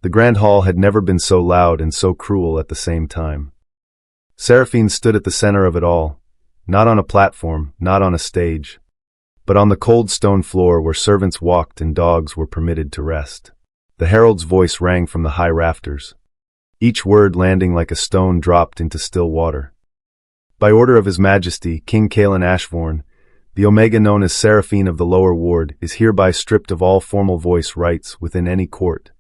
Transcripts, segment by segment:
The grand hall had never been so loud and so cruel at the same time. Seraphine stood at the center of it all, not on a platform, not on a stage, but on the cold stone floor where servants walked and dogs were permitted to rest. The herald's voice rang from the high rafters, each word landing like a stone dropped into still water. By order of His Majesty, King Kalen Ashvorn, the Omega known as Seraphine of the Lower Ward is hereby stripped of all formal voice rights within any court,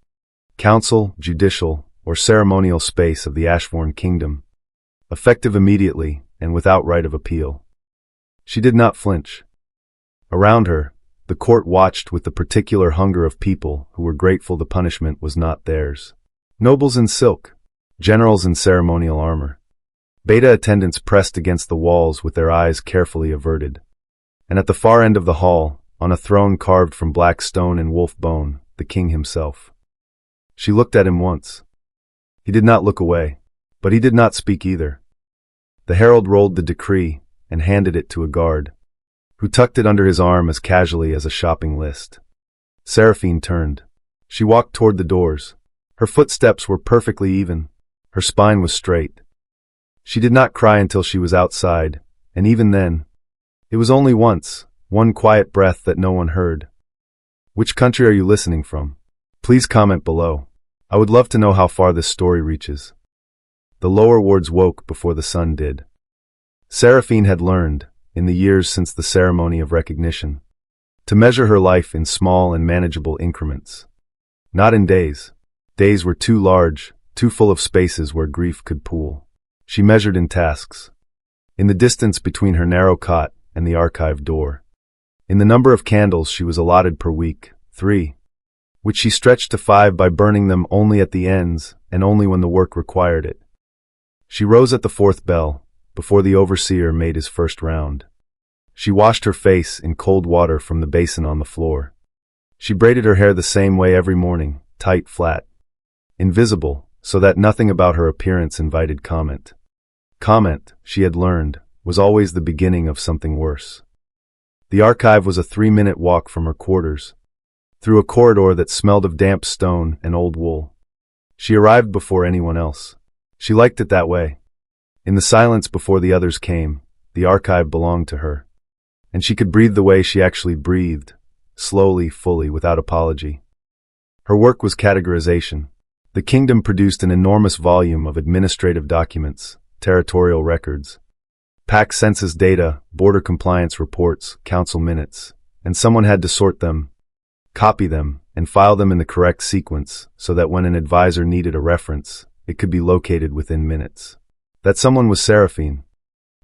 council, judicial, or ceremonial space of the Ashvorn Kingdom, effective immediately and without right of appeal. She did not flinch. Around her, the court watched with the particular hunger of people who were grateful the punishment was not theirs. Nobles in silk, generals in ceremonial armor. Beta attendants pressed against the walls with their eyes carefully averted. And at the far end of the hall, on a throne carved from black stone and wolf bone, the king himself. She looked at him once. He did not look away, but he did not speak either. The herald rolled the decree and handed it to a guard, who tucked it under his arm as casually as a shopping list. Seraphine turned. She walked toward the doors. Her footsteps were perfectly even. Her spine was straight. She did not cry until she was outside, and even then, it was only once, one quiet breath that no one heard. Which country are you listening from? Please comment below. I would love to know how far this story reaches. The lower wards woke before the sun did. Seraphine had learned, in the years since the ceremony of recognition, to measure her life in small and manageable increments. Not in days. Days were too large, too full of spaces where grief could pool. She measured in tasks. In the distance between her narrow cot and the archive door. In the number of candles she was allotted per week, 3, which she stretched to 5 by burning them only at the ends and only when the work required it. She rose at the 4th bell, before the overseer made his first round. She washed her face in cold water from the basin on the floor. She braided her hair the same way every morning, tight, flat, invisible, so that nothing about her appearance invited comment. Comment, she had learned, was always the beginning of something worse. The archive was a 3-minute walk from her quarters, through a corridor that smelled of damp stone and old wool. She arrived before anyone else. She liked it that way. In the silence before the others came, the archive belonged to her. And she could breathe the way she actually breathed, slowly, fully, without apology. Her work was categorization. The kingdom produced an enormous volume of administrative documents, territorial records, pack census data, border compliance reports, council minutes, and someone had to sort them, copy them, and file them in the correct sequence so that when an advisor needed a reference, it could be located within minutes. That someone was Seraphine,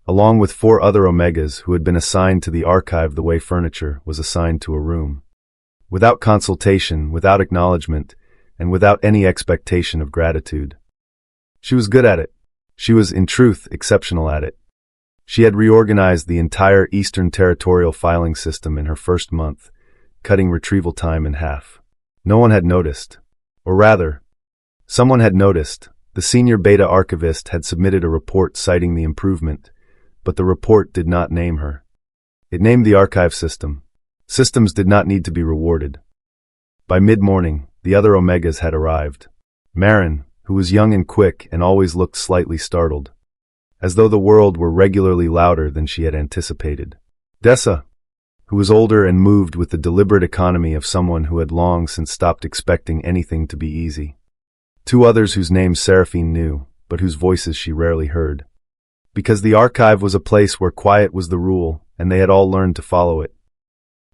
along with 4 other Omegas who had been assigned to the archive the way furniture was assigned to a room. Without consultation, without acknowledgement, and without any expectation of gratitude. She was good at it. She was, in truth, exceptional at it. She had reorganized the entire Eastern Territorial filing system in her first month, cutting retrieval time in half. No one had noticed. Or rather, someone had noticed. The senior beta archivist had submitted a report citing the improvement, but the report did not name her. It named the archive system. Systems did not need to be rewarded. By mid-morning, the other Omegas had arrived. Marin, who was young and quick and always looked slightly startled, as though the world were regularly louder than she had anticipated. Dessa, who was older and moved with the deliberate economy of someone who had long since stopped expecting anything to be easy. 2 others whose names Seraphine knew, but whose voices she rarely heard. Because the archive was a place where quiet was the rule, and they had all learned to follow it.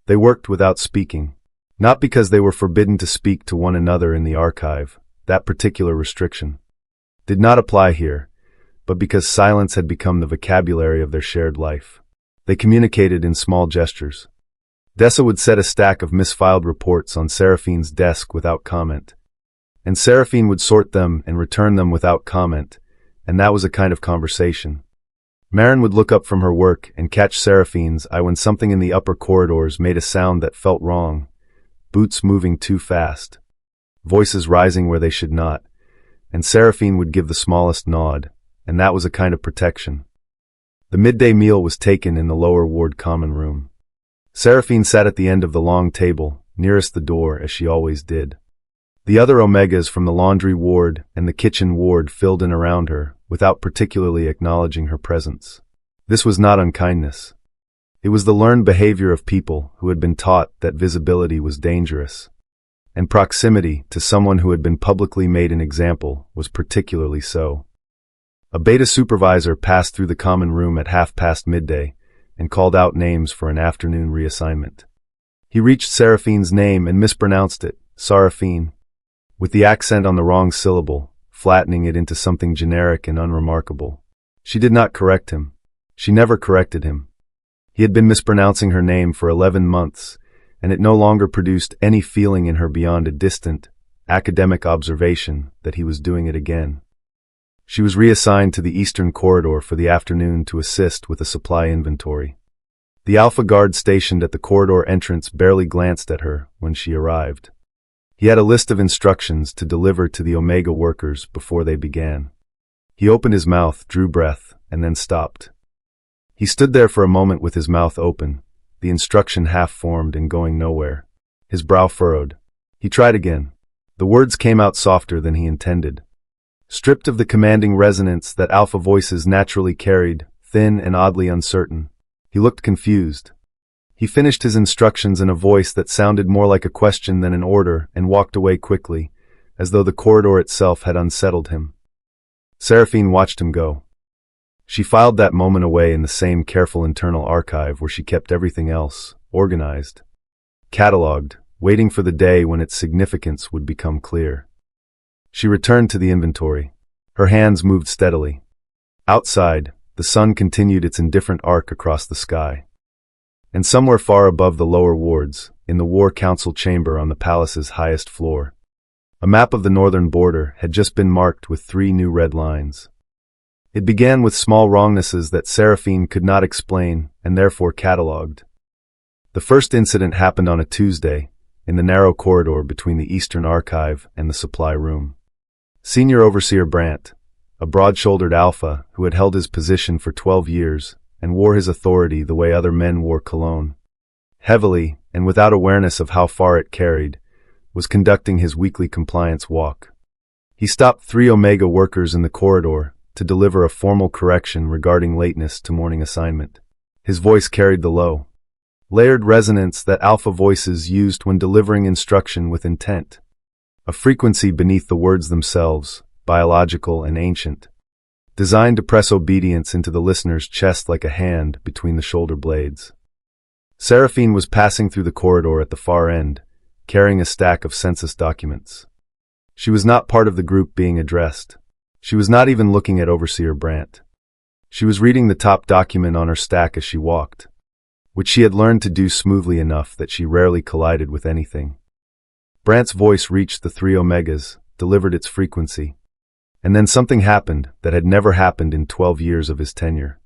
They worked without speaking. Not because they were forbidden to speak to one another in the archive, that particular restriction did not apply here, but because silence had become the vocabulary of their shared life. They communicated in small gestures. Dessa would set a stack of misfiled reports on Seraphine's desk without comment, and Seraphine would sort them and return them without comment, and that was a kind of conversation. Marin would look up from her work and catch Seraphine's eye when something in the upper corridors made a sound that felt wrong. Boots moving too fast, voices rising where they should not, and Seraphine would give the smallest nod, and that was a kind of protection. The midday meal was taken in the lower ward common room. Seraphine sat at the end of the long table, nearest the door as she always did. The other Omegas from the laundry ward and the kitchen ward filled in around her, without particularly acknowledging her presence. This was not unkindness. It was the learned behavior of people who had been taught that visibility was dangerous, and proximity to someone who had been publicly made an example was particularly so. A beta supervisor passed through the common room at midday and called out names for an afternoon reassignment. He reached Seraphine's name and mispronounced it, Seraphine, with the accent on the wrong syllable, flattening it into something generic and unremarkable. She did not correct him. She never corrected him. He had been mispronouncing her name for 11 months, and it no longer produced any feeling in her beyond a distant, academic observation that he was doing it again. She was reassigned to the eastern corridor for the afternoon to assist with a supply inventory. The Alpha guard stationed at the corridor entrance barely glanced at her when she arrived. He had a list of instructions to deliver to the Omega workers before they began. He opened his mouth, drew breath, and then stopped. He stood there for a moment with his mouth open, the instruction half-formed and going nowhere. His brow furrowed. He tried again. The words came out softer than he intended. Stripped of the commanding resonance that Alpha voices naturally carried, thin and oddly uncertain, he looked confused. He finished his instructions in a voice that sounded more like a question than an order and walked away quickly, as though the corridor itself had unsettled him. Seraphine watched him go. She filed that moment away in the same careful internal archive where she kept everything else, organized, catalogued, waiting for the day when its significance would become clear. She returned to the inventory. Her hands moved steadily. Outside, the sun continued its indifferent arc across the sky. And somewhere far above the lower wards, in the War Council chamber on the palace's highest floor, a map of the northern border had just been marked with 3 new red lines. It began with small wrongnesses that Seraphine could not explain and therefore catalogued. The first incident happened on a Tuesday, in the narrow corridor between the Eastern Archive and the supply room. Senior Overseer Brandt, a broad-shouldered alpha who had held his position for 12 years and wore his authority the way other men wore cologne, heavily and without awareness of how far it carried, was conducting his weekly compliance walk. He stopped 3 Omega workers in the corridor to deliver a formal correction regarding lateness to morning assignment. His voice carried the low, layered resonance that Alpha voices used when delivering instruction with intent, a frequency beneath the words themselves, biological and ancient, designed to press obedience into the listener's chest like a hand between the shoulder blades. Seraphine was passing through the corridor at the far end, carrying a stack of census documents. She was not part of the group being addressed. She was not even looking at Overseer Brandt. She was reading the top document on her stack as she walked, which she had learned to do smoothly enough that she rarely collided with anything. Brandt's voice reached the 3 Omegas, delivered its frequency, and then something happened that had never happened in 12 years of his tenure.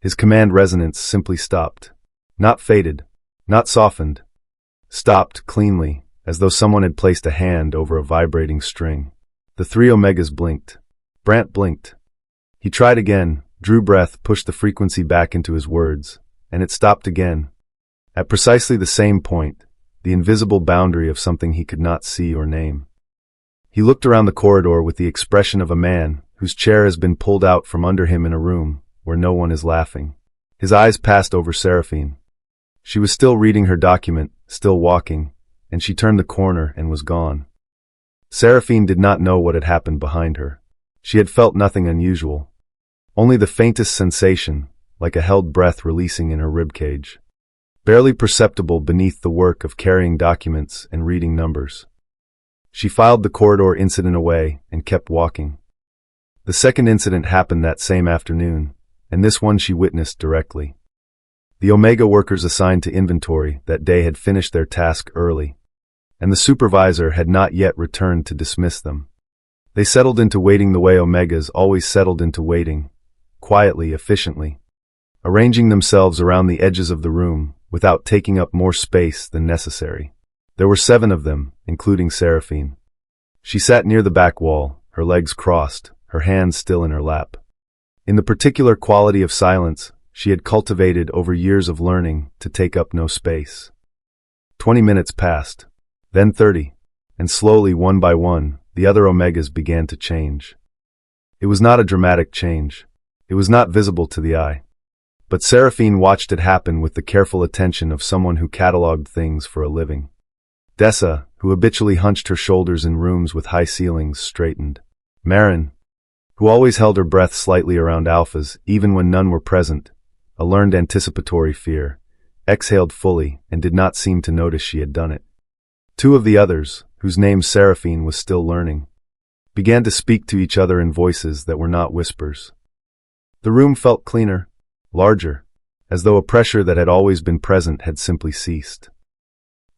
His command resonance simply stopped. Not faded, not softened. Stopped cleanly, as though someone had placed a hand over a vibrating string. The 3 Omegas blinked. Brandt blinked. He tried again, drew breath, pushed the frequency back into his words, and it stopped again. At precisely the same point, the invisible boundary of something he could not see or name. He looked around the corridor with the expression of a man whose chair has been pulled out from under him in a room where no one is laughing. His eyes passed over Seraphine. She was still reading her document, still walking, and she turned the corner and was gone. Seraphine did not know what had happened behind her. She had felt nothing unusual. Only the faintest sensation, like a held breath releasing in her ribcage. Barely perceptible beneath the work of carrying documents and reading numbers. She filed the corridor incident away and kept walking. The second incident happened that same afternoon, and this one she witnessed directly. The Omega workers assigned to inventory that day had finished their task early, and the supervisor had not yet returned to dismiss them. They settled into waiting the way Omegas always settled into waiting, quietly, efficiently, arranging themselves around the edges of the room without taking up more space than necessary. There were 7 of them, including Seraphine. She sat near the back wall, her legs crossed, her hands still in her lap. In the particular quality of silence she had cultivated over years of learning to take up no space. 20 minutes passed, then 30, and slowly, one by one, the other Omegas began to change. It was not a dramatic change. It was not visible to the eye. But Seraphine watched it happen with the careful attention of someone who catalogued things for a living. Dessa, who habitually hunched her shoulders in rooms with high ceilings, straightened. Marin, who always held her breath slightly around alphas, even when none were present, a learned anticipatory fear, exhaled fully and did not seem to notice she had done it. Two of the others, whose names Seraphine was still learning, began to speak to each other in voices that were not whispers. The room felt cleaner, larger, as though a pressure that had always been present had simply ceased.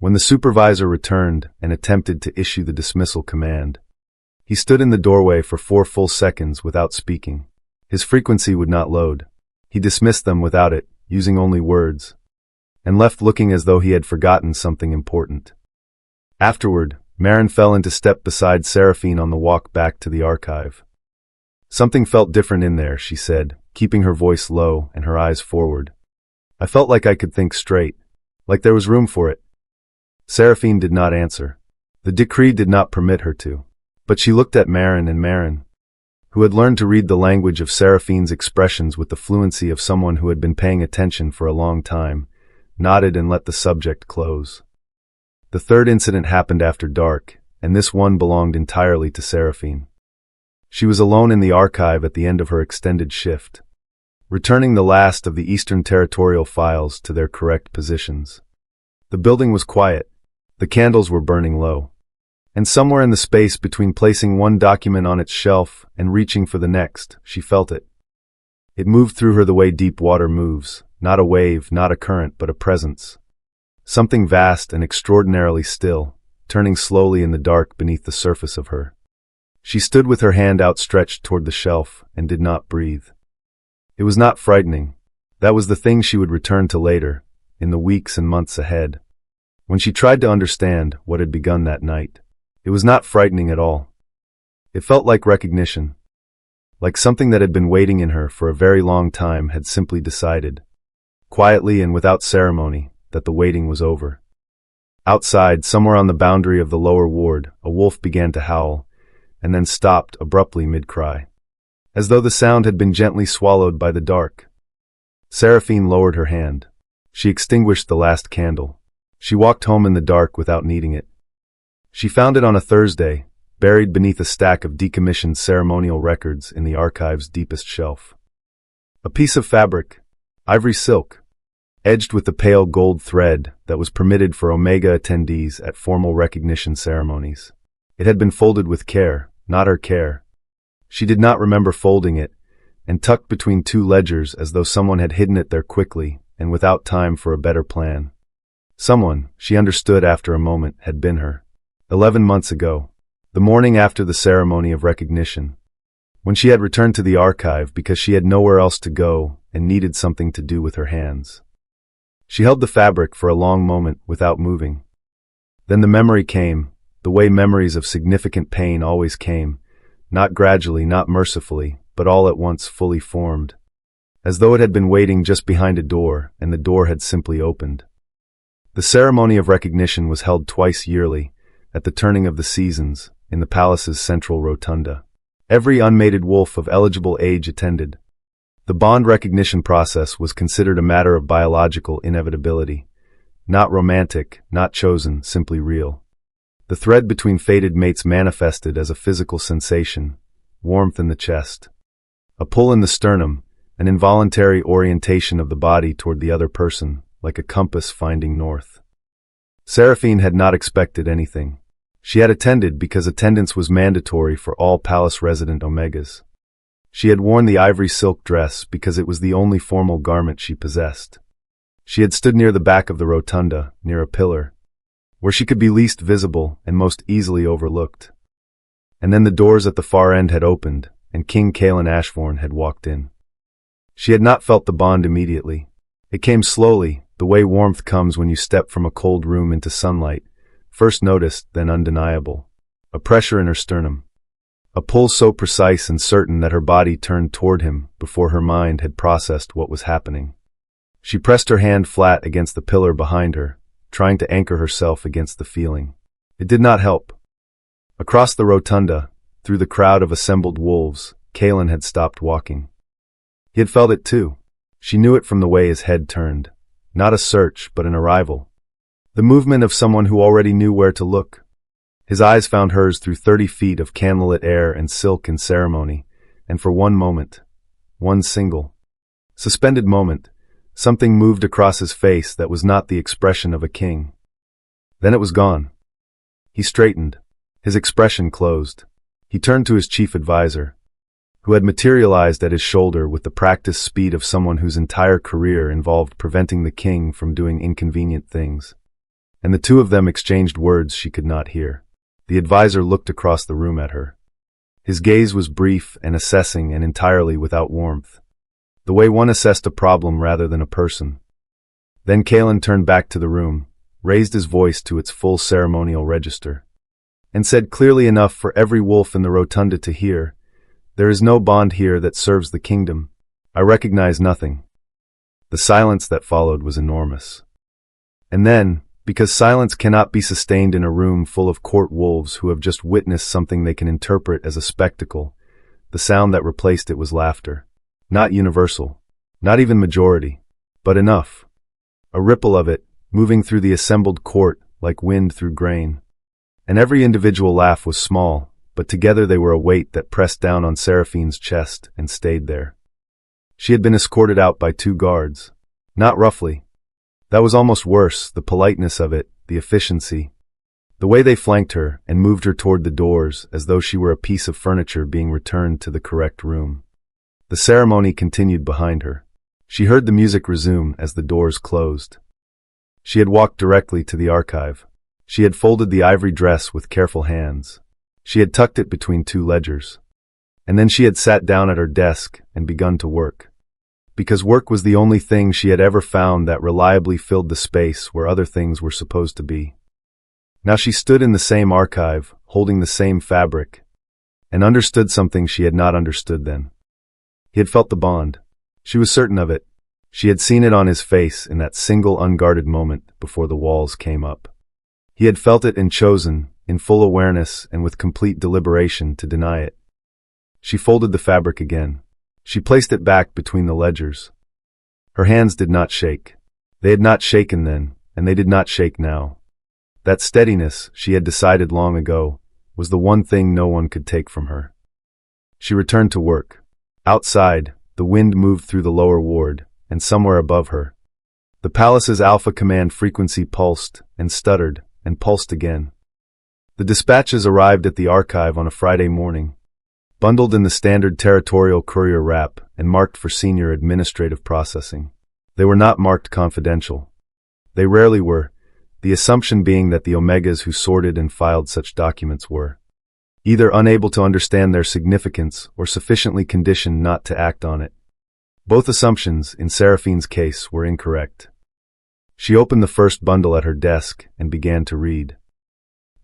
When the supervisor returned and attempted to issue the dismissal command, he stood in the doorway for 4 full seconds without speaking. His frequency would not load. He dismissed them without it, using only words, and left looking as though he had forgotten something important. Afterward, Marin fell into step beside Seraphine on the walk back to the archive. Something felt different in there, she said, keeping her voice low and her eyes forward. I felt like I could think straight, like there was room for it. Seraphine did not answer. The decree did not permit her to. But she looked at Marin, and Marin, who had learned to read the language of Seraphine's expressions with the fluency of someone who had been paying attention for a long time, nodded and let the subject close. The third incident happened after dark, and this one belonged entirely to Seraphine. She was alone in the archive at the end of her extended shift, returning the last of the Eastern Territorial files to their correct positions. The building was quiet. The candles were burning low. And somewhere in the space between placing one document on its shelf and reaching for the next, she felt it. It moved through her the way deep water moves, not a wave, not a current, but a presence. Something vast and extraordinarily still, turning slowly in the dark beneath the surface of her. She stood with her hand outstretched toward the shelf and did not breathe. It was not frightening. That was the thing she would return to later, in the weeks and months ahead. When she tried to understand what had begun that night, it was not frightening at all. It felt like recognition, like something that had been waiting in her for a very long time had simply decided, quietly and without ceremony, that the waiting was over. Outside, somewhere on the boundary of the lower ward, a wolf began to howl, and then stopped abruptly mid-cry, as though the sound had been gently swallowed by the dark. Seraphine lowered her hand. She extinguished the last candle. She walked home in the dark without needing it. She found it on a Thursday, buried beneath a stack of decommissioned ceremonial records in the archive's deepest shelf. A piece of fabric, ivory silk, edged with the pale gold thread that was permitted for Omega attendees at formal recognition ceremonies. It had been folded with care, not her care. She did not remember folding it, and tucked between 2 ledgers as though someone had hidden it there quickly and without time for a better plan. Someone, she understood after a moment, had been her. 11 months ago, the morning after the ceremony of recognition, when she had returned to the archive because she had nowhere else to go and needed something to do with her hands. She held the fabric for a long moment without moving. Then the memory came, the way memories of significant pain always came, not gradually, not mercifully, but all at once fully formed, as though it had been waiting just behind a door and the door had simply opened. The ceremony of recognition was held twice yearly, at the turning of the seasons, in the palace's central rotunda. Every unmated wolf of eligible age attended. The bond recognition process was considered a matter of biological inevitability, not romantic, not chosen, simply real. The thread between fated mates manifested as a physical sensation, warmth in the chest, a pull in the sternum, an involuntary orientation of the body toward the other person, like a compass finding north. Seraphine had not expected anything. She had attended because attendance was mandatory for all palace-resident Omegas. She had worn the ivory silk dress because it was the only formal garment she possessed. She had stood near the back of the rotunda, near a pillar, where she could be least visible and most easily overlooked. And then the doors at the far end had opened, and King Kalen Ashvorn had walked in. She had not felt the bond immediately. It came slowly, the way warmth comes when you step from a cold room into sunlight, first noticed, then undeniable. A pressure in her sternum. A pull so precise and certain that her body turned toward him before her mind had processed what was happening. She pressed her hand flat against the pillar behind her, trying to anchor herself against the feeling. It did not help. Across the rotunda, through the crowd of assembled wolves, Kalen had stopped walking. He had felt it too. She knew it from the way his head turned. Not a search, but an arrival. The movement of someone who already knew where to look. His eyes found hers through 30 feet of candlelit air and silk and ceremony, and for one moment, one single, suspended moment, something moved across his face that was not the expression of a king. Then it was gone. He straightened. His expression closed. He turned to his chief advisor, who had materialized at his shoulder with the practiced speed of someone whose entire career involved preventing the king from doing inconvenient things. And the two of them exchanged words she could not hear. The advisor looked across the room at her. His gaze was brief and assessing and entirely without warmth, the way one assessed a problem rather than a person. Then Kalen turned back to the room, raised his voice to its full ceremonial register, and said clearly enough for every wolf in the rotunda to hear, "There is no bond here that serves the kingdom. I recognize nothing." The silence that followed was enormous. And then, because silence cannot be sustained in a room full of court wolves who have just witnessed something they can interpret as a spectacle, the sound that replaced it was laughter. Not universal, not even majority, but enough. A ripple of it, moving through the assembled court like wind through grain. And every individual laugh was small, but together they were a weight that pressed down on Seraphine's chest and stayed there. She had been escorted out by 2 guards. Not roughly. That was almost worse, the politeness of it, the efficiency. The way they flanked her and moved her toward the doors as though she were a piece of furniture being returned to the correct room. The ceremony continued behind her. She heard the music resume as the doors closed. She had walked directly to the archive. She had folded the ivory dress with careful hands. She had tucked it between 2 ledgers. And then she had sat down at her desk and begun to work. Because work was the only thing she had ever found that reliably filled the space where other things were supposed to be. Now she stood in the same archive, holding the same fabric, and understood something she had not understood then. He had felt the bond. She was certain of it. She had seen it on his face in that single unguarded moment before the walls came up. He had felt it and chosen, in full awareness and with complete deliberation, to deny it. She folded the fabric again. She placed it back between the ledgers. Her hands did not shake. They had not shaken then, and they did not shake now. That steadiness, she had decided long ago, was the one thing no one could take from her. She returned to work. Outside, the wind moved through the lower ward, and somewhere above her, the palace's Alpha Command frequency pulsed and stuttered and pulsed again. The dispatches arrived at the archive on a Friday morning, bundled in the standard territorial courier wrap and marked for senior administrative processing. They were not marked confidential. They rarely were, the assumption being that the Omegas who sorted and filed such documents were either unable to understand their significance or sufficiently conditioned not to act on it. Both assumptions, in Seraphine's case, were incorrect. She opened the first bundle at her desk and began to read.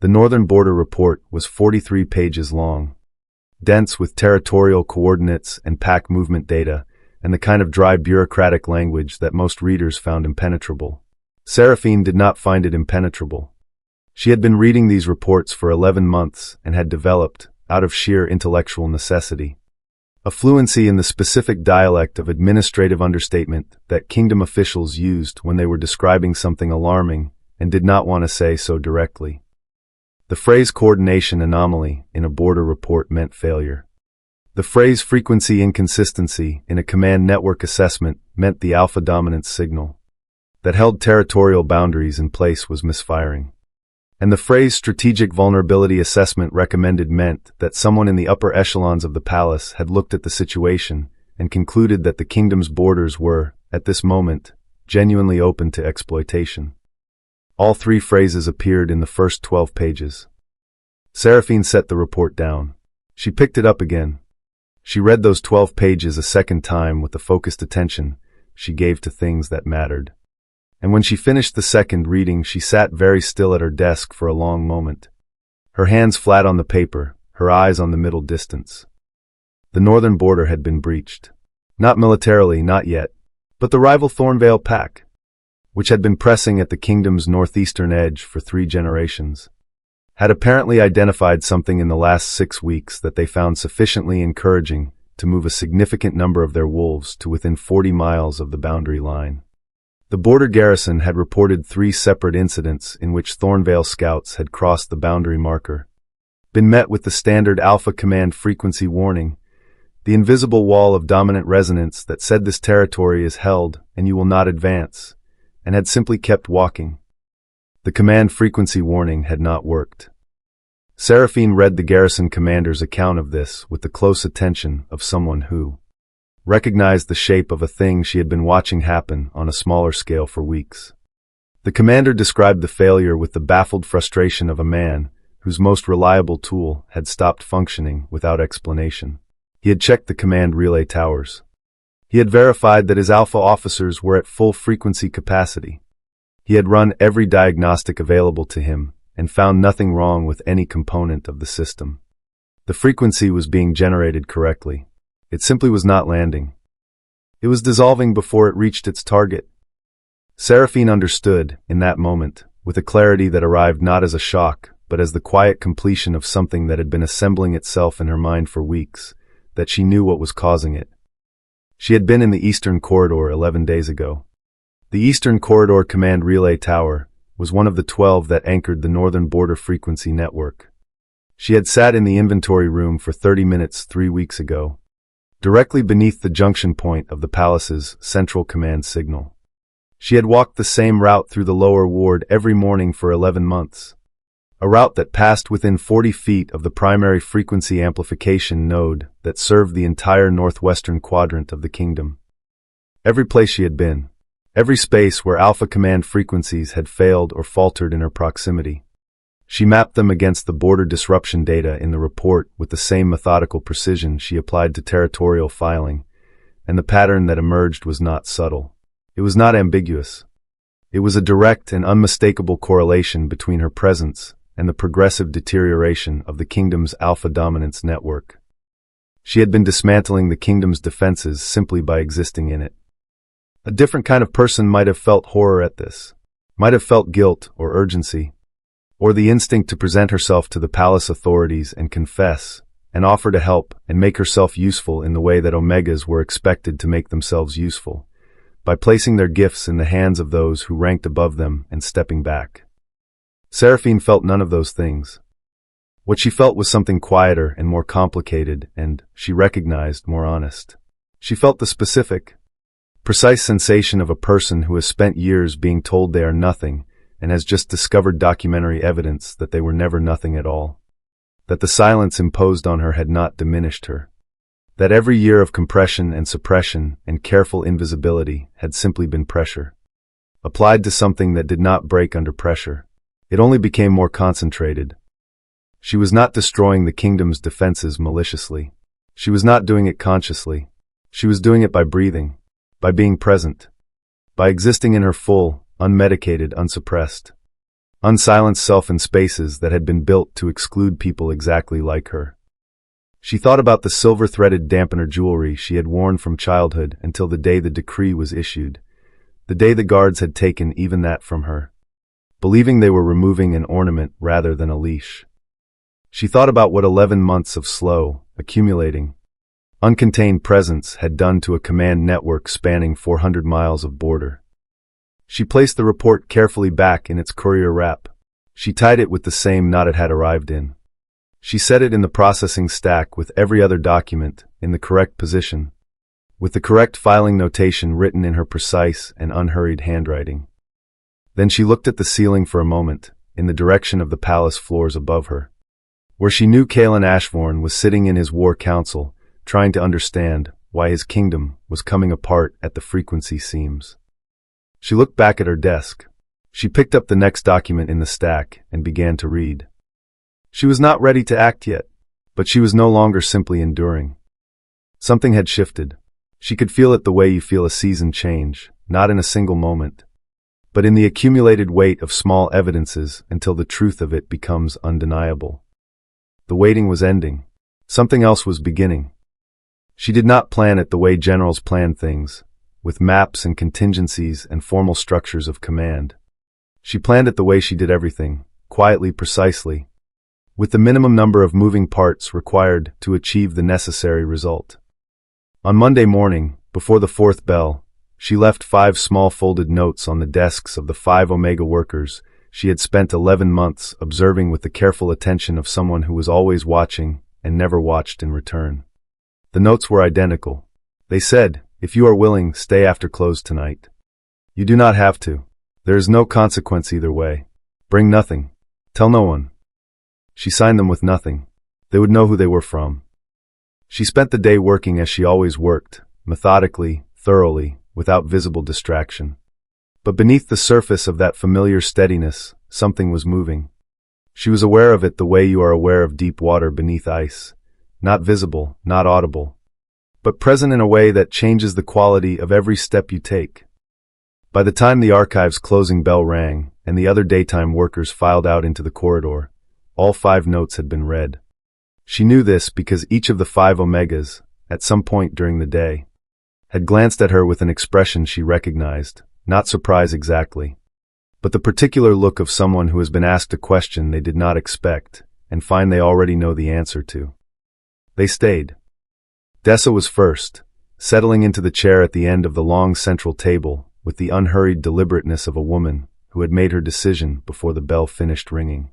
The Northern Border Report was 43 pages long, dense with territorial coordinates and pack movement data, and the kind of dry bureaucratic language that most readers found impenetrable. Seraphine did not find it impenetrable. She had been reading these reports for 11 months and had developed, out of sheer intellectual necessity, a fluency in the specific dialect of administrative understatement that kingdom officials used when they were describing something alarming and did not want to say so directly. The phrase coordination anomaly in a border report meant failure. The phrase frequency inconsistency in a command network assessment meant the alpha dominance signal that held territorial boundaries in place was misfiring. And the phrase strategic vulnerability assessment recommended meant that someone in the upper echelons of the palace had looked at the situation and concluded that the kingdom's borders were, at this moment, genuinely open to exploitation. All 3 phrases appeared in the first 12 pages. Seraphine set the report down. She picked it up again. She read those 12 pages a second time with the focused attention she gave to things that mattered. And when she finished the second reading, she sat very still at her desk for a long moment, her hands flat on the paper, her eyes on the middle distance. The northern border had been breached. Not militarily, not yet, but the rival Thornvale pack, which had been pressing at the kingdom's northeastern edge for 3 generations. had apparently identified something in the last 6 weeks that they found sufficiently encouraging to move a significant number of their wolves to within 40 miles of the boundary line. The border garrison had reported 3 separate incidents in which Thornvale scouts had crossed the boundary marker, been met with the standard Alpha Command frequency warning, the invisible wall of dominant resonance that said this territory is held and you will not advance, and had simply kept walking. The command frequency warning had not worked. Seraphine read the garrison commander's account of this with the close attention of someone who recognized the shape of a thing she had been watching happen on a smaller scale for weeks. The commander described the failure with the baffled frustration of a man whose most reliable tool had stopped functioning without explanation. He had checked the command relay towers. He had verified that his alpha officers were at full frequency capacity. He had run every diagnostic available to him and found nothing wrong with any component of the system. The frequency was being generated correctly. It simply was not landing. It was dissolving before it reached its target. Seraphine understood, in that moment, with a clarity that arrived not as a shock, but as the quiet completion of something that had been assembling itself in her mind for weeks, that she knew what was causing it. She had been in the Eastern Corridor 11 days ago. The Eastern Corridor Command Relay Tower was one of the 12 that anchored the Northern Border Frequency Network. She had sat in the inventory room for 30 minutes 3 weeks ago, directly beneath the junction point of the palace's central command signal. She had walked the same route through the lower ward every morning for 11 months, a route that passed within 40 feet of the primary frequency amplification node that served the entire northwestern quadrant of the kingdom. Every place she had been, every space where Alpha Command frequencies had failed or faltered in her proximity. She mapped them against the border disruption data in the report with the same methodical precision she applied to territorial filing, and the pattern that emerged was not subtle. It was not ambiguous. It was a direct and unmistakable correlation between her presence and the progressive deterioration of the kingdom's alpha dominance network. She had been dismantling the kingdom's defenses simply by existing in it. A different kind of person might have felt horror at this, might have felt guilt or urgency, or the instinct to present herself to the palace authorities and confess, and offer to help and make herself useful in the way that Omegas were expected to make themselves useful, by placing their gifts in the hands of those who ranked above them and stepping back. Seraphine felt none of those things. What she felt was something quieter and more complicated and, she recognized, more honest. She felt the specific, precise sensation of a person who has spent years being told they are nothing and has just discovered documentary evidence that they were never nothing at all. That the silence imposed on her had not diminished her. That every year of compression and suppression and careful invisibility had simply been pressure. Applied to something that did not break under pressure. It only became more concentrated. She was not destroying the kingdom's defenses maliciously. She was not doing it consciously. She was doing it by breathing, by being present, by existing in her full, unmedicated, unsuppressed, unsilenced self in spaces that had been built to exclude people exactly like her. She thought about the silver-threaded dampener jewelry she had worn from childhood until the day the decree was issued, the day the guards had taken even that from her, believing they were removing an ornament rather than a leash. She thought about what 11 months of slow, accumulating, uncontained presence had done to a command network spanning 400 miles of border. She placed the report carefully back in its courier wrap. She tied it with the same knot it had arrived in. She set it in the processing stack with every other document, in the correct position, with the correct filing notation written in her precise and unhurried handwriting. Then she looked at the ceiling for a moment, in the direction of the palace floors above her, where she knew Kaelan Ashvorn was sitting in his war council, trying to understand why his kingdom was coming apart at the frequency seams. She looked back at her desk. She picked up the next document in the stack and began to read. She was not ready to act yet, but she was no longer simply enduring. Something had shifted. She could feel it the way you feel a season change, not in a single moment, but in the accumulated weight of small evidences until the truth of it becomes undeniable. The waiting was ending. Something else was beginning. She did not plan it the way generals plan things, with maps and contingencies and formal structures of command. She planned it the way she did everything, quietly, precisely, with the minimum number of moving parts required to achieve the necessary result. On Monday morning, before the fourth bell, she left 5 small folded notes on the desks of the 5 Omega workers she had spent 11 months observing with the careful attention of someone who was always watching and never watched in return. The notes were identical. They said, "If you are willing, stay after close tonight. You do not have to. There is no consequence either way. Bring nothing. Tell no one." She signed them with nothing. They would know who they were from. She spent the day working as she always worked, methodically, thoroughly, without visible distraction. But beneath the surface of that familiar steadiness, something was moving. She was aware of it the way you are aware of deep water beneath ice, not visible, not audible, but present in a way that changes the quality of every step you take. By the time the archive's closing bell rang and the other daytime workers filed out into the corridor, all 5 notes had been read. She knew this because each of the 5 Omegas, at some point during the day, had glanced at her with an expression she recognized, not surprise exactly, but the particular look of someone who has been asked a question they did not expect and find they already know the answer to. They stayed. Dessa was first, settling into the chair at the end of the long central table with the unhurried deliberateness of a woman who had made her decision before the bell finished ringing.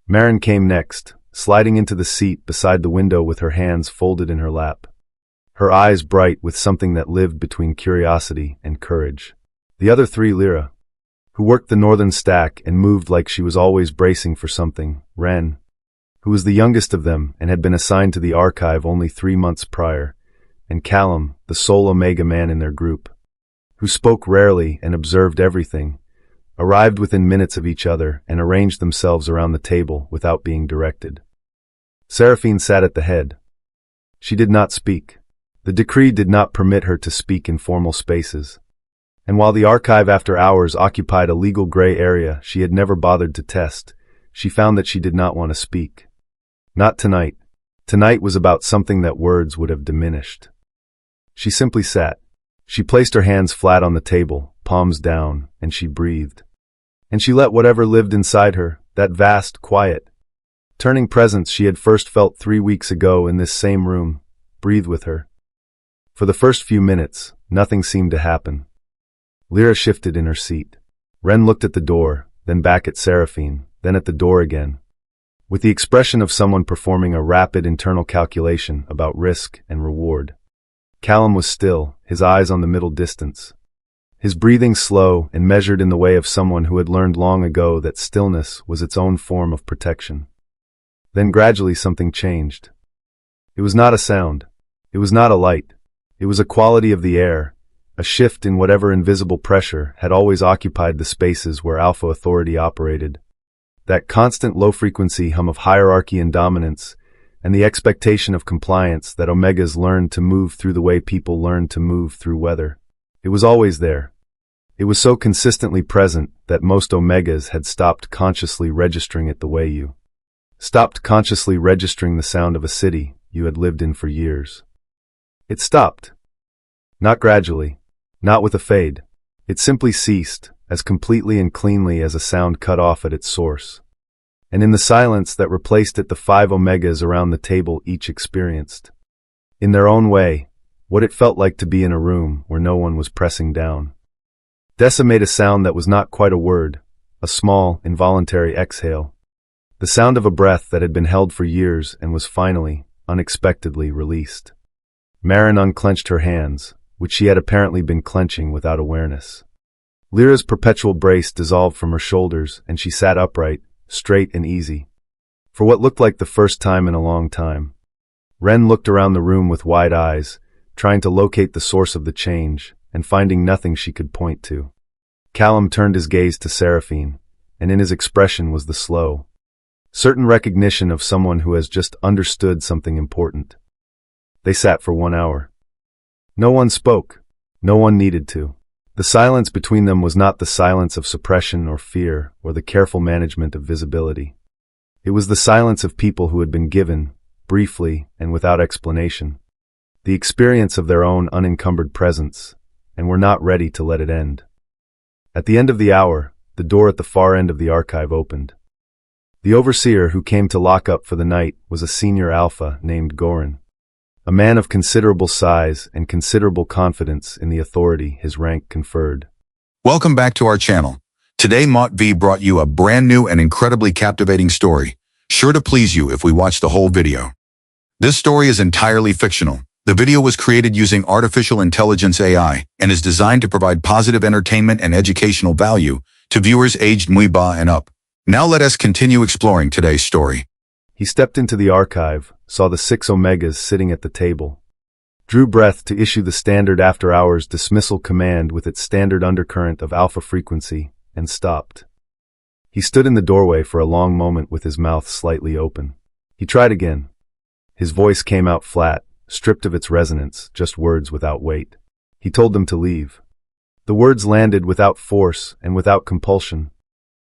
Marin came next, sliding into the seat beside the window with her hands folded in her lap, her eyes bright with something that lived between curiosity and courage. The other 3 Lyra, who worked the northern stack and moved like she was always bracing for something, Ren, who was the youngest of them and had been assigned to the archive only 3 months prior, and Callum, the sole Omega man in their group, who spoke rarely and observed everything, arrived within minutes of each other and arranged themselves around the table without being directed. Seraphine sat at the head. She did not speak. The decree did not permit her to speak in formal spaces. And while the archive after hours occupied a legal gray area she had never bothered to test, she found that she did not want to speak. Not tonight. Tonight was about something that words would have diminished. She simply sat. She placed her hands flat on the table, palms down, and she breathed. And she let whatever lived inside her, that vast, quiet, turning presence she had first felt 3 weeks ago in this same room, breathe with her. For the first few minutes, nothing seemed to happen. Lyra shifted in her seat. Ren looked at the door, then back at Seraphine, then at the door again, with the expression of someone performing a rapid internal calculation about risk and reward. Callum was still, his eyes on the middle distance, his breathing slow and measured in the way of someone who had learned long ago that stillness was its own form of protection. Then gradually something changed. It was not a sound. It was not a light. It was a quality of the air, a shift in whatever invisible pressure had always occupied the spaces where Alpha authority operated. That constant low-frequency hum of hierarchy and dominance, and the expectation of compliance that Omegas learned to move through the way people learned to move through weather. It was always there. It was so consistently present that most Omegas had stopped consciously registering it the way you stopped consciously registering the sound of a city you had lived in for years. It stopped. Not gradually. Not with a fade. It simply ceased, as completely and cleanly as a sound cut off at its source. And in the silence that replaced it, the 5 Omegas around the table each experienced, in their own way, what it felt like to be in a room where no one was pressing down. Dessa made a sound that was not quite a word, a small, involuntary exhale. The sound of a breath that had been held for years and was finally, unexpectedly released. Marin unclenched her hands, which she had apparently been clenching without awareness. Lyra's perpetual brace dissolved from her shoulders, and she sat upright, straight and easy, for what looked like the first time in a long time. Ren looked around the room with wide eyes, trying to locate the source of the change, and finding nothing she could point to. Callum turned his gaze to Seraphine, and in his expression was the slow, certain recognition of someone who has just understood something important. They sat for 1 hour. No one spoke. No one needed to. The silence between them was not the silence of suppression or fear or the careful management of visibility. It was the silence of people who had been given, briefly and without explanation, the experience of their own unencumbered presence, and were not ready to let it end. At the end of the hour, the door at the far end of the archive opened. The overseer who came to lock up for the night was a senior alpha named Goran, a man of considerable size and considerable confidence in the authority his rank conferred. Welcome back to our channel. Today Mott V brought you a brand new and incredibly captivating story, sure to please you if we watch the whole video. This story is entirely fictional. The video was created using artificial intelligence AI and is designed to provide positive entertainment and educational value to viewers aged Muiba and up. Now let us continue exploring today's story. He stepped into the archive, saw the 6 Omegas sitting at the table, drew breath to issue the standard after-hours dismissal command with its standard undercurrent of alpha frequency, and stopped. He stood in the doorway for a long moment with his mouth slightly open. He tried again. His voice came out flat, stripped of its resonance, just words without weight. He told them to leave. The words landed without force and without compulsion,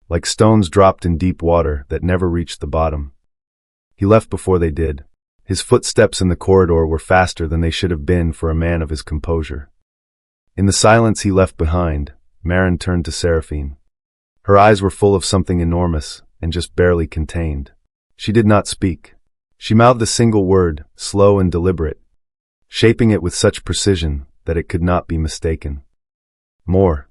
like stones dropped in deep water that never reached the bottom. He left before they did. His footsteps in the corridor were faster than they should have been for a man of his composure. In the silence he left behind, Marin turned to Seraphine. Her eyes were full of something enormous and just barely contained. She did not speak. She mouthed a single word, slow and deliberate, shaping it with such precision that it could not be mistaken. More.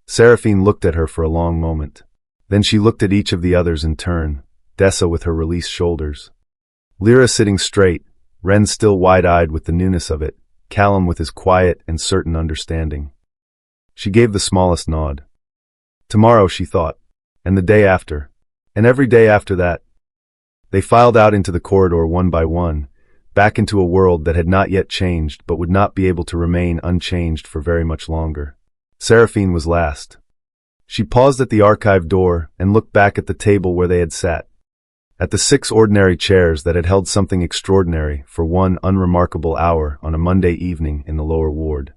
Seraphine looked at her for a long moment. Then she looked at each of the others in turn, Dessa with her released shoulders, Lyra sitting straight, Ren still wide-eyed with the newness of it, Callum with his quiet and certain understanding. She gave the smallest nod. Tomorrow, she thought, and the day after, and every day after that. They filed out into the corridor one by one, back into a world that had not yet changed but would not be able to remain unchanged for very much longer. Seraphine was last. She paused at the archive door and looked back at the table where they had sat, at the 6 ordinary chairs that had held something extraordinary for one unremarkable hour on a Monday evening in the lower ward.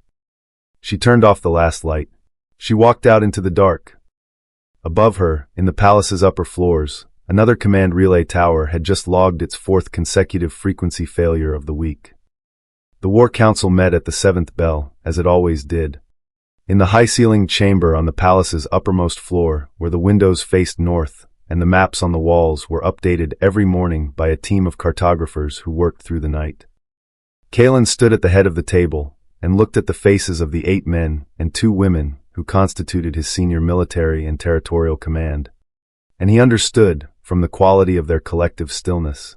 She turned off the last light. She walked out into the dark. Above her, in the palace's upper floors, another command relay tower had just logged its 4th consecutive frequency failure of the week. The War Council met at the 7th bell, as it always did, in the high-ceilinged chamber on the palace's uppermost floor, where the windows faced north and the maps on the walls were updated every morning by a team of cartographers who worked through the night. Kalen stood at the head of the table and looked at the faces of the 8 men and 2 women who constituted his senior military and territorial command, and he understood, from the quality of their collective stillness,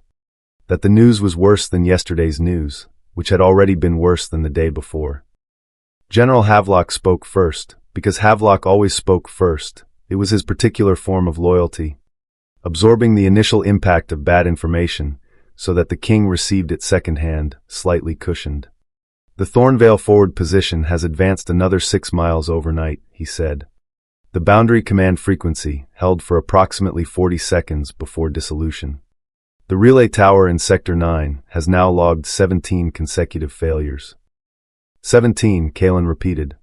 that the news was worse than yesterday's news, which had already been worse than the day before. General Havelock spoke first, because Havelock always spoke first. It was his particular form of loyalty, absorbing the initial impact of bad information so that the king received it secondhand, slightly cushioned. The Thornvale forward position has advanced another 6 miles overnight, he said. The boundary command frequency held for approximately 40 seconds before dissolution. The relay tower in Sector 9 has now logged 17 consecutive failures. 17, Kalen repeated.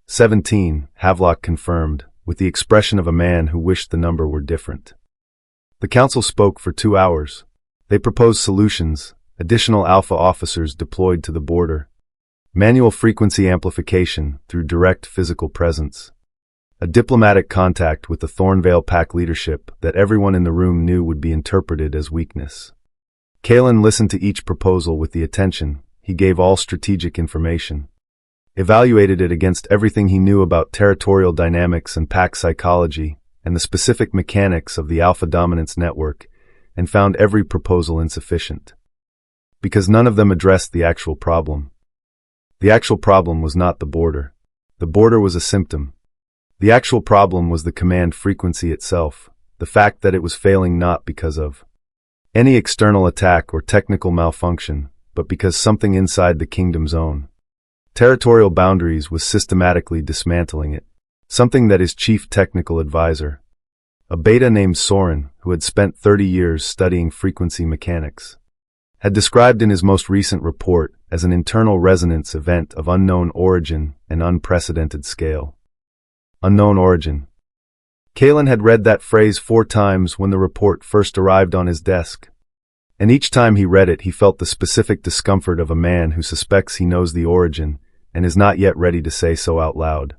17, Havelock confirmed, with the expression of a man who wished the number were different. The council spoke for 2 hours. They proposed solutions, additional alpha officers deployed to the border, manual frequency amplification through direct physical presence, a diplomatic contact with the Thornvale Pack leadership that everyone in the room knew would be interpreted as weakness. Kalen listened to each proposal with the attention he gave all strategic information, evaluated it against everything he knew about territorial dynamics and pack psychology and the specific mechanics of the alpha dominance network, and found every proposal insufficient. Because none of them addressed the actual problem. The actual problem was not the border. The border was a symptom. The actual problem was the command frequency itself, the fact that it was failing not because of any external attack or technical malfunction, but because something inside the kingdom's own territorial boundaries was systematically dismantling it. Something that his chief technical advisor, a beta named Soren, who had spent 30 years studying frequency mechanics, had described in his most recent report as an internal resonance event of unknown origin and unprecedented scale. Unknown origin. Kalen had read that phrase 4 times when the report first arrived on his desk. And each time he read it, he felt the specific discomfort of a man who suspects he knows the origin and is not yet ready to say so out loud.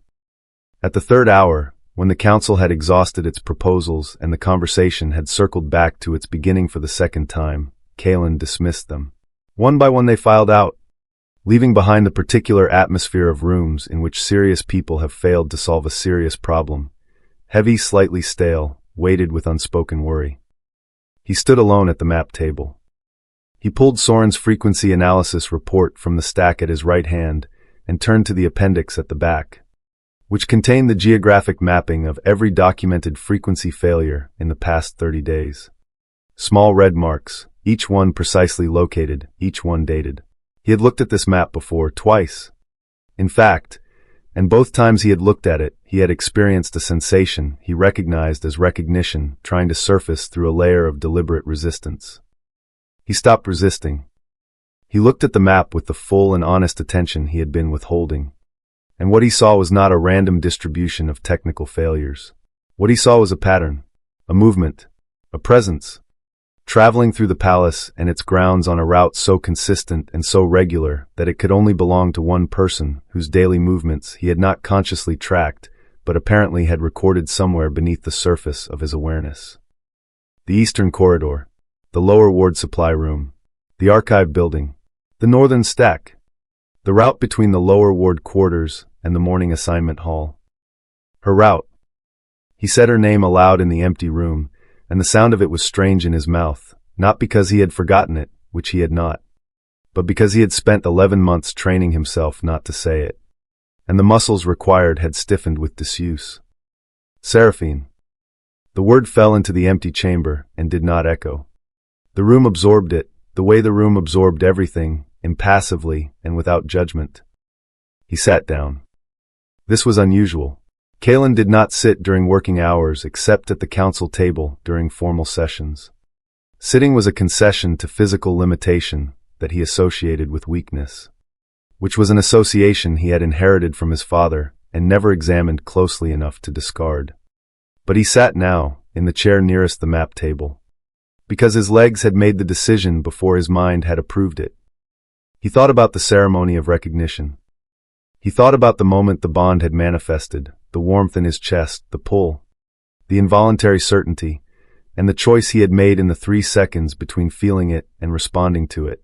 At the 3rd hour, When the council had exhausted its proposals and the conversation had circled back to its beginning for the second time, Kalen dismissed them. One by one they filed out, leaving behind the particular atmosphere of rooms in which serious people have failed to solve a serious problem, heavy, slightly stale, weighted with unspoken worry. He stood alone at the map table. He pulled Soren's frequency analysis report from the stack at his right hand and turned to the appendix at the back, which contained the geographic mapping of every documented frequency failure in the past 30 days. Small red marks, each one precisely located, each one dated. He had looked at this map before, twice. In fact, and both times he had looked at it, he had experienced a sensation he recognized as recognition trying to surface through a layer of deliberate resistance. He stopped resisting. He looked at the map with the full and honest attention he had been withholding. And what he saw was not a random distribution of technical failures. What he saw was a pattern, a movement, a presence, traveling through the palace and its grounds on a route so consistent and so regular that it could only belong to one person whose daily movements he had not consciously tracked, but apparently had recorded somewhere beneath the surface of his awareness. The Eastern Corridor, the Lower Ward Supply Room, the Archive Building, the Northern Stack, the route between the Lower Ward Quarters and the Morning Assignment Hall. Her route. He said her name aloud in the empty room, and the sound of it was strange in his mouth, not because he had forgotten it, which he had not, but because he had spent 11 months training himself not to say it, and the muscles required had stiffened with disuse. Seraphine. The word fell into the empty chamber and did not echo. The room absorbed it, the way the room absorbed everything, impassively and without judgment. He sat down. This was unusual. Kalen did not sit during working hours except at the council table during formal sessions. Sitting was a concession to physical limitation that he associated with weakness, which was an association he had inherited from his father and never examined closely enough to discard. But he sat now, in the chair nearest the map table, because his legs had made the decision before his mind had approved it. He thought about the ceremony of recognition. He thought about the moment the bond had manifested, the warmth in his chest, the pull, the involuntary certainty, and the choice he had made in the 3 seconds between feeling it and responding to it.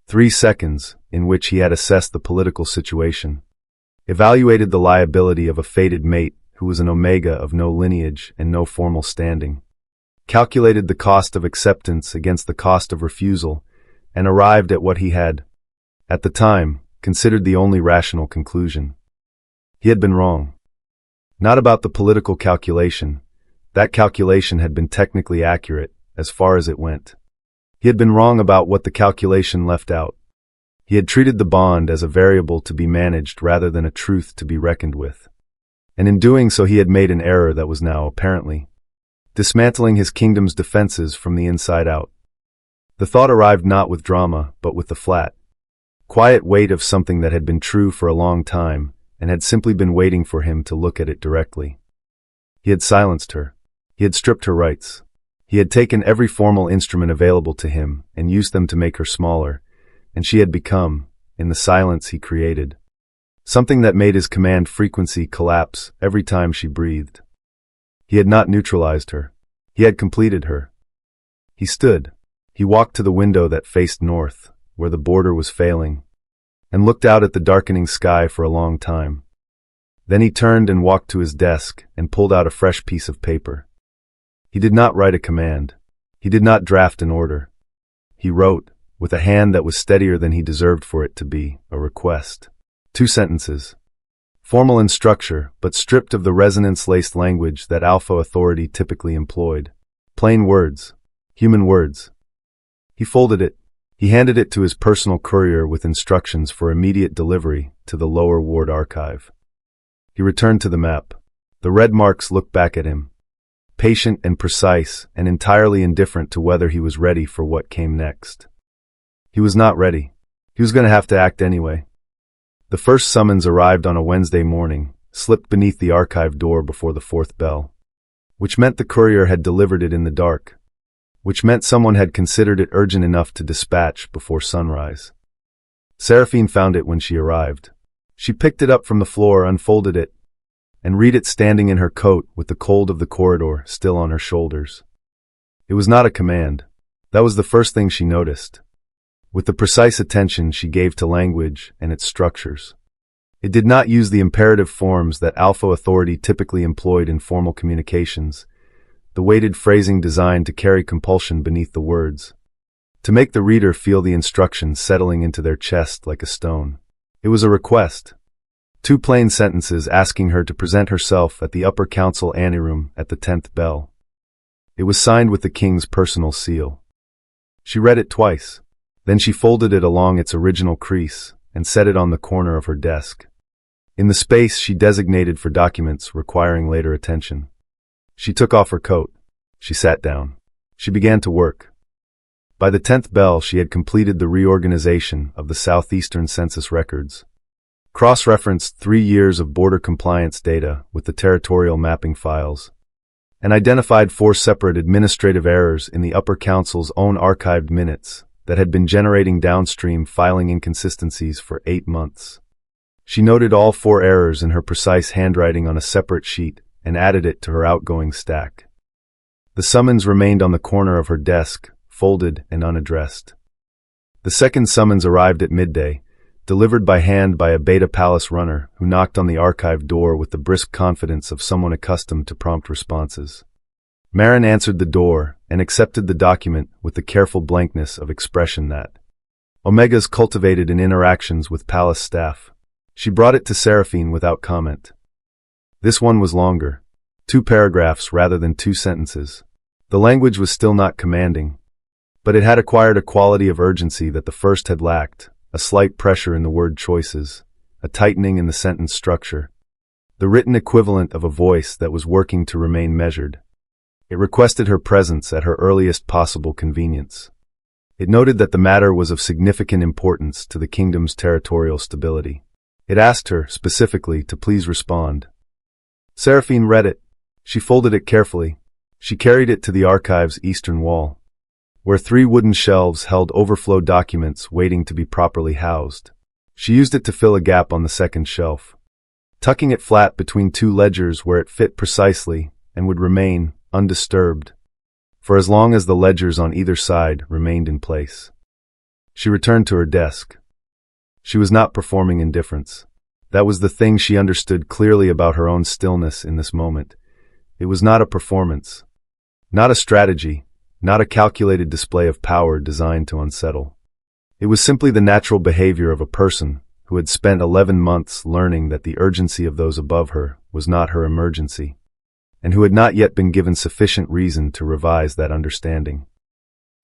3 seconds in which he had assessed the political situation, evaluated the liability of a fated mate who was an omega of no lineage and no formal standing, calculated the cost of acceptance against the cost of refusal, and arrived at what he had, at the time, considered the only rational conclusion. He had been wrong. Not about the political calculation. That calculation had been technically accurate, as far as it went. He had been wrong about what the calculation left out. He had treated the bond as a variable to be managed rather than a truth to be reckoned with. And in doing so he had made an error that was now, apparently, dismantling his kingdom's defenses from the inside out. The thought arrived not with drama, but with the flat, quiet weight of something that had been true for a long time and had simply been waiting for him to look at it directly. He had silenced her. He had stripped her rights. He had taken every formal instrument available to him and used them to make her smaller, and she had become, in the silence he created, something that made his command frequency collapse every time she breathed. He had not neutralized her. He had completed her. He stood. He walked to the window that faced north, where the border was failing, and looked out at the darkening sky for a long time. Then he turned and walked to his desk and pulled out a fresh piece of paper. He did not write a command. He did not draft an order. He wrote, with a hand that was steadier than he deserved for it to be, a request. 2 sentences. Formal in structure, but stripped of the resonance-laced language that alpha authority typically employed. Plain words. Human words. He folded it. He handed it to his personal courier with instructions for immediate delivery to the Lower Ward Archive. He returned to the map. The red marks looked back at him, patient and precise and entirely indifferent to whether he was ready for what came next. He was not ready. He was going to have to act anyway. The first summons arrived on a Wednesday morning, slipped beneath the archive door before the 4th bell, which meant the courier had delivered it in the dark, which meant someone had considered it urgent enough to dispatch before sunrise. Seraphine found it when she arrived. She picked it up from the floor, unfolded it, and read it standing in her coat with the cold of the corridor still on her shoulders. It was not a command. That was the first thing she noticed. With the precise attention she gave to language and its structures. It did not use the imperative forms that alpha authority typically employed in formal communications, the weighted phrasing designed to carry compulsion beneath the words, to make the reader feel the instruction settling into their chest like a stone. It was a request. 2 plain sentences asking her to present herself at the upper council anteroom at the 10th bell. It was signed with the king's personal seal. She read it twice. Then she folded it along its original crease and set it on the corner of her desk, in the space she designated for documents requiring later attention. She took off her coat. She sat down. She began to work. By the 10th bell, she had completed the reorganization of the Southeastern Census records, cross-referenced 3 years of border compliance data with the territorial mapping files, and identified 4 separate administrative errors in the Upper Council's own archived minutes that had been generating downstream filing inconsistencies for 8 months. She noted all 4 errors in her precise handwriting on a separate sheet and added it to her outgoing stack. The summons remained on the corner of her desk, folded and unaddressed. The second summons arrived at midday, delivered by hand by a Beta Palace runner who knocked on the archive door with the brisk confidence of someone accustomed to prompt responses. Marin answered the door and accepted the document with the careful blankness of expression that Omegas cultivated in interactions with palace staff. She brought it to Seraphine without comment. This one was longer, 2 paragraphs rather than 2 sentences. The language was still not commanding, but it had acquired a quality of urgency that the first had lacked, a slight pressure in the word choices, a tightening in the sentence structure, the written equivalent of a voice that was working to remain measured. It requested her presence at her earliest possible convenience. It noted that the matter was of significant importance to the kingdom's territorial stability. It asked her, specifically, to please respond. Seraphine read it. She folded it carefully. She carried it to the archive's eastern wall, where 3 wooden shelves held overflow documents waiting to be properly housed. She used it to fill a gap on the second shelf, tucking it flat between 2 ledgers where it fit precisely and would remain undisturbed for as long as the ledgers on either side remained in place. She returned to her desk. She was not performing indifference. That was the thing she understood clearly about her own stillness in this moment. It was not a performance, not a strategy, not a calculated display of power designed to unsettle. It was simply the natural behavior of a person who had spent 11 months learning that the urgency of those above her was not her emergency, and who had not yet been given sufficient reason to revise that understanding.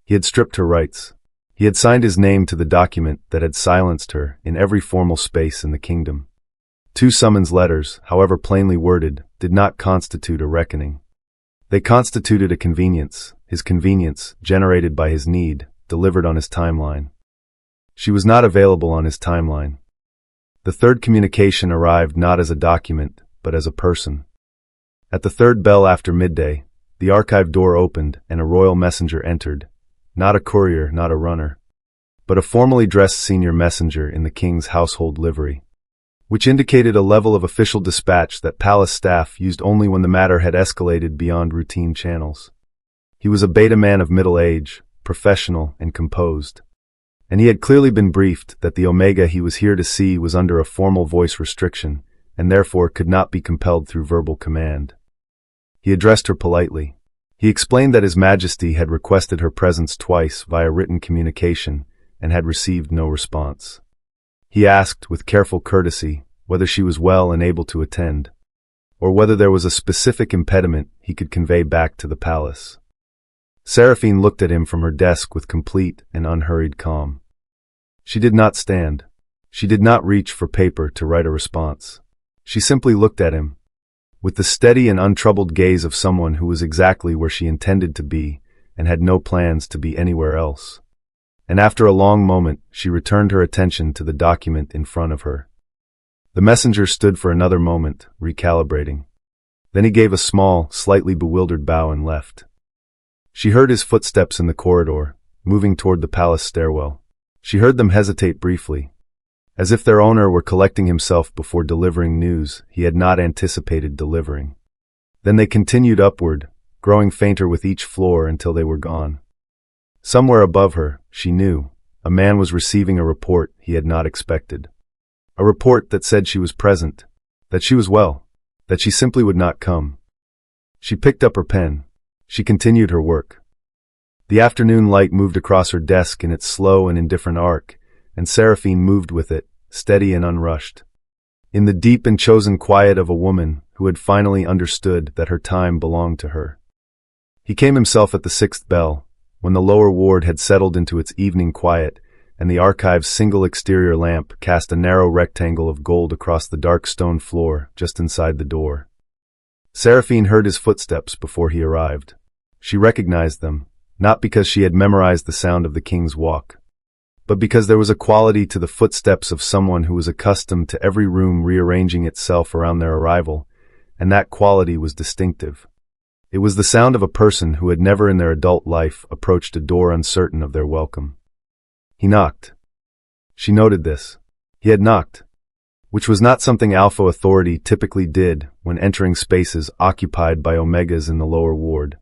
He had stripped her rights. He had signed his name to the document that had silenced her in every formal space in the kingdom. 2 summons letters, however plainly worded, did not constitute a reckoning. They constituted a convenience, his convenience, generated by his need, delivered on his timeline. She was not available on his timeline. The 3rd communication arrived not as a document, but as a person. At the 3rd bell after midday, the archive door opened and a royal messenger entered, not a courier, not a runner, but a formally dressed senior messenger in the king's household livery, which indicated a level of official dispatch that palace staff used only when the matter had escalated beyond routine channels. He was a Beta man of middle age, professional and composed, and he had clearly been briefed that the Omega he was here to see was under a formal voice restriction and therefore could not be compelled through verbal command. He addressed her politely. He explained that His Majesty had requested her presence twice via written communication and had received no response. He asked, with careful courtesy, whether she was well and able to attend, or whether there was a specific impediment he could convey back to the palace. Seraphine looked at him from her desk with complete and unhurried calm. She did not stand. She did not reach for paper to write a response. She simply looked at him, with the steady and untroubled gaze of someone who was exactly where she intended to be and had no plans to be anywhere else. And after a long moment, she returned her attention to the document in front of her. The messenger stood for another moment, recalibrating. Then he gave a small, slightly bewildered bow and left. She heard his footsteps in the corridor, moving toward the palace stairwell. She heard them hesitate briefly. as if their owner were collecting himself before delivering news he had not anticipated delivering. Then they continued upward, growing fainter with each floor until they were gone. Somewhere above her, she knew, a man was receiving a report he had not expected. A report that said she was present, that she was well, that she simply would not come. She picked up her pen. She continued her work. The afternoon light moved across her desk in its slow and indifferent arc, and Seraphine moved with it, steady and unrushed. In the deep and chosen quiet of a woman who had finally understood that her time belonged to her. He came himself at the 6th bell, when the lower ward had settled into its evening quiet, and the archive's single exterior lamp cast a narrow rectangle of gold across the dark stone floor just inside the door. Seraphine heard his footsteps before he arrived. She recognized them, not because she had memorized the sound of the king's walk, but because there was a quality to the footsteps of someone who was accustomed to every room rearranging itself around their arrival, and that quality was distinctive. It was the sound of a person who had never in their adult life approached a door uncertain of their welcome. He knocked. She noted this. He had knocked, which was not something Alpha Authority typically did when entering spaces occupied by Omegas in the lower ward.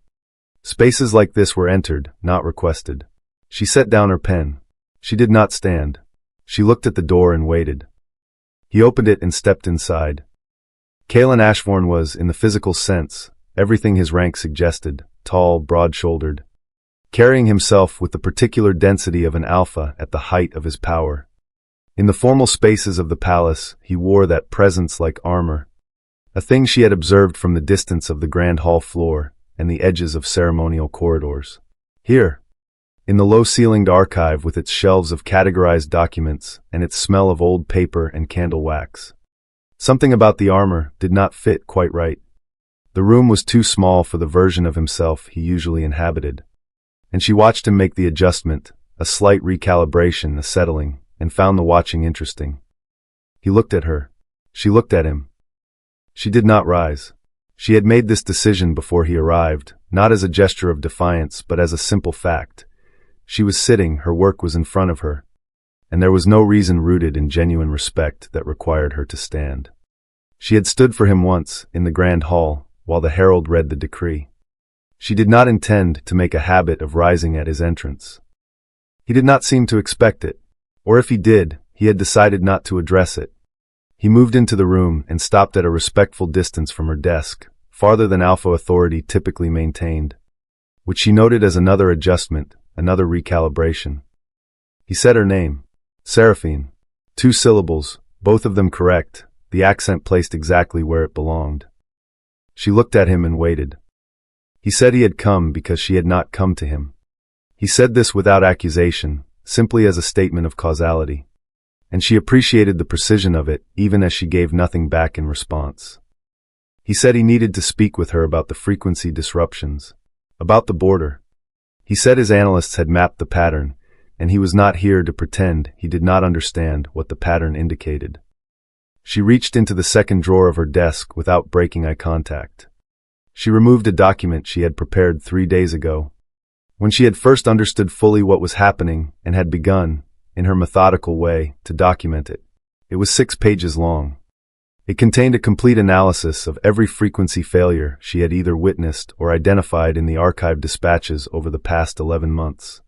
Spaces like this were entered, not requested. She set down her pen. She did not stand. She looked at the door and waited. He opened it and stepped inside. Kalen Ashbourne was, in the physical sense, everything his rank suggested, tall, broad-shouldered, carrying himself with the particular density of an alpha at the height of his power. In the formal spaces of the palace, he wore that presence like armor, a thing she had observed from the distance of the grand hall floor and the edges of ceremonial corridors. Here, in the low-ceilinged archive with its shelves of categorized documents and its smell of old paper and candle wax, something about the armor did not fit quite right. The room was too small for the version of himself he usually inhabited, and she watched him make the adjustment, a slight recalibration, a settling, and found the watching interesting. He looked at her. She looked at him. She did not rise. She had made this decision before he arrived, not as a gesture of defiance, but as a simple fact. She was sitting, her work was in front of her, and there was no reason rooted in genuine respect that required her to stand. She had stood for him once, in the grand hall, while the herald read the decree. She did not intend to make a habit of rising at his entrance. He did not seem to expect it, or if he did, he had decided not to address it. He moved into the room and stopped at a respectful distance from her desk, farther than Alpha Authority typically maintained, which she noted as another adjustment, another recalibration. He said her name, Seraphine. 2 syllables, both of them correct, the accent placed exactly where it belonged. She looked at him and waited. He said he had come because she had not come to him. He said this without accusation, simply as a statement of causality. And she appreciated the precision of it, even as she gave nothing back in response. He said he needed to speak with her about the frequency disruptions, about the border. He said his analysts had mapped the pattern, and he was not here to pretend he did not understand what the pattern indicated. She reached into the second drawer of her desk without breaking eye contact. She removed a document she had prepared 3 days ago, when she had first understood fully what was happening and had begun, in her methodical way, to document it. It was 6 pages long. It contained a complete analysis of every frequency failure she had either witnessed or identified in the archive dispatches over the past 11 months,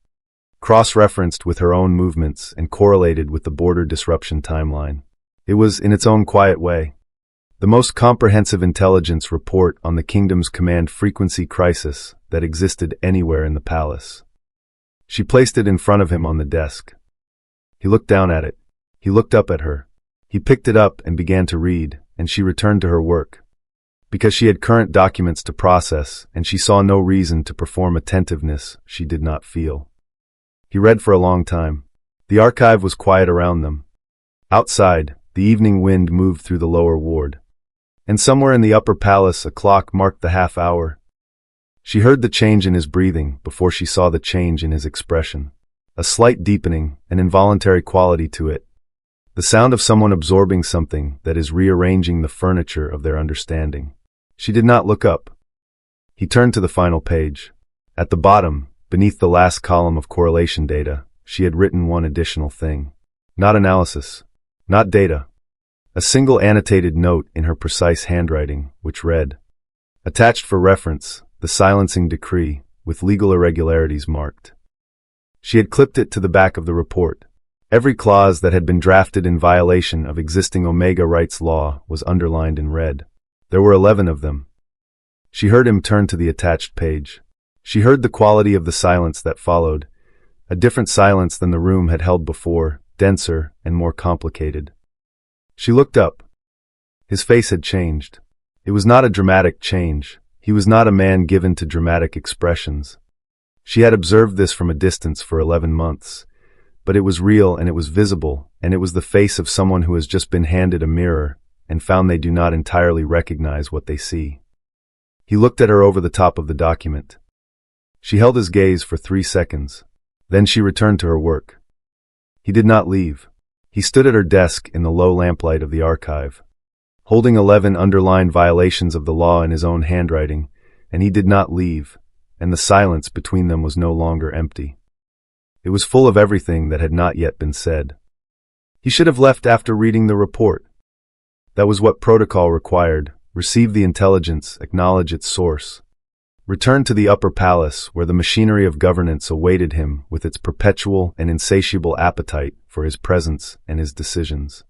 cross-referenced with her own movements and correlated with the border disruption timeline. It was, in its own quiet way, the most comprehensive intelligence report on the kingdom's command frequency crisis that existed anywhere in the palace. She placed it in front of him on the desk. He looked down at it. He looked up at her. He picked it up and began to read, and she returned to her work, because she had current documents to process, and she saw no reason to perform attentiveness she did not feel. He read for a long time. The archive was quiet around them. Outside, the evening wind moved through the lower ward, and somewhere in the upper palace a clock marked the half hour. She heard the change in his breathing before she saw the change in his expression. A slight deepening, an involuntary quality to it. The sound of someone absorbing something that is rearranging the furniture of their understanding. She did not look up. He turned to the final page. At the bottom, beneath the last column of correlation data, she had written one additional thing. Not analysis. Not data. A single annotated note in her precise handwriting, which read, "Attached for reference, the silencing decree, with legal irregularities marked." She had clipped it to the back of the report. Every clause that had been drafted in violation of existing Omega rights law was underlined in red. There were 11 of them. She heard him turn to the attached page. She heard the quality of the silence that followed, a different silence than the room had held before, denser and more complicated. She looked up. His face had changed. It was not a dramatic change. He was not a man given to dramatic expressions. She had observed this from a distance for 11 months. But it was real and it was visible, and it was the face of someone who has just been handed a mirror and found they do not entirely recognize what they see. He looked at her over the top of the document. She held his gaze for 3 seconds. Then she returned to her work. He did not leave. He stood at her desk in the low lamplight of the archive, holding 11 underlined violations of the law in his own handwriting, and he did not leave, and the silence between them was no longer empty. It was full of everything that had not yet been said. He should have left after reading the report. That was what protocol required. Receive the intelligence, acknowledge its source. Return to the upper palace where the machinery of governance awaited him with its perpetual and insatiable appetite for his presence and his decisions.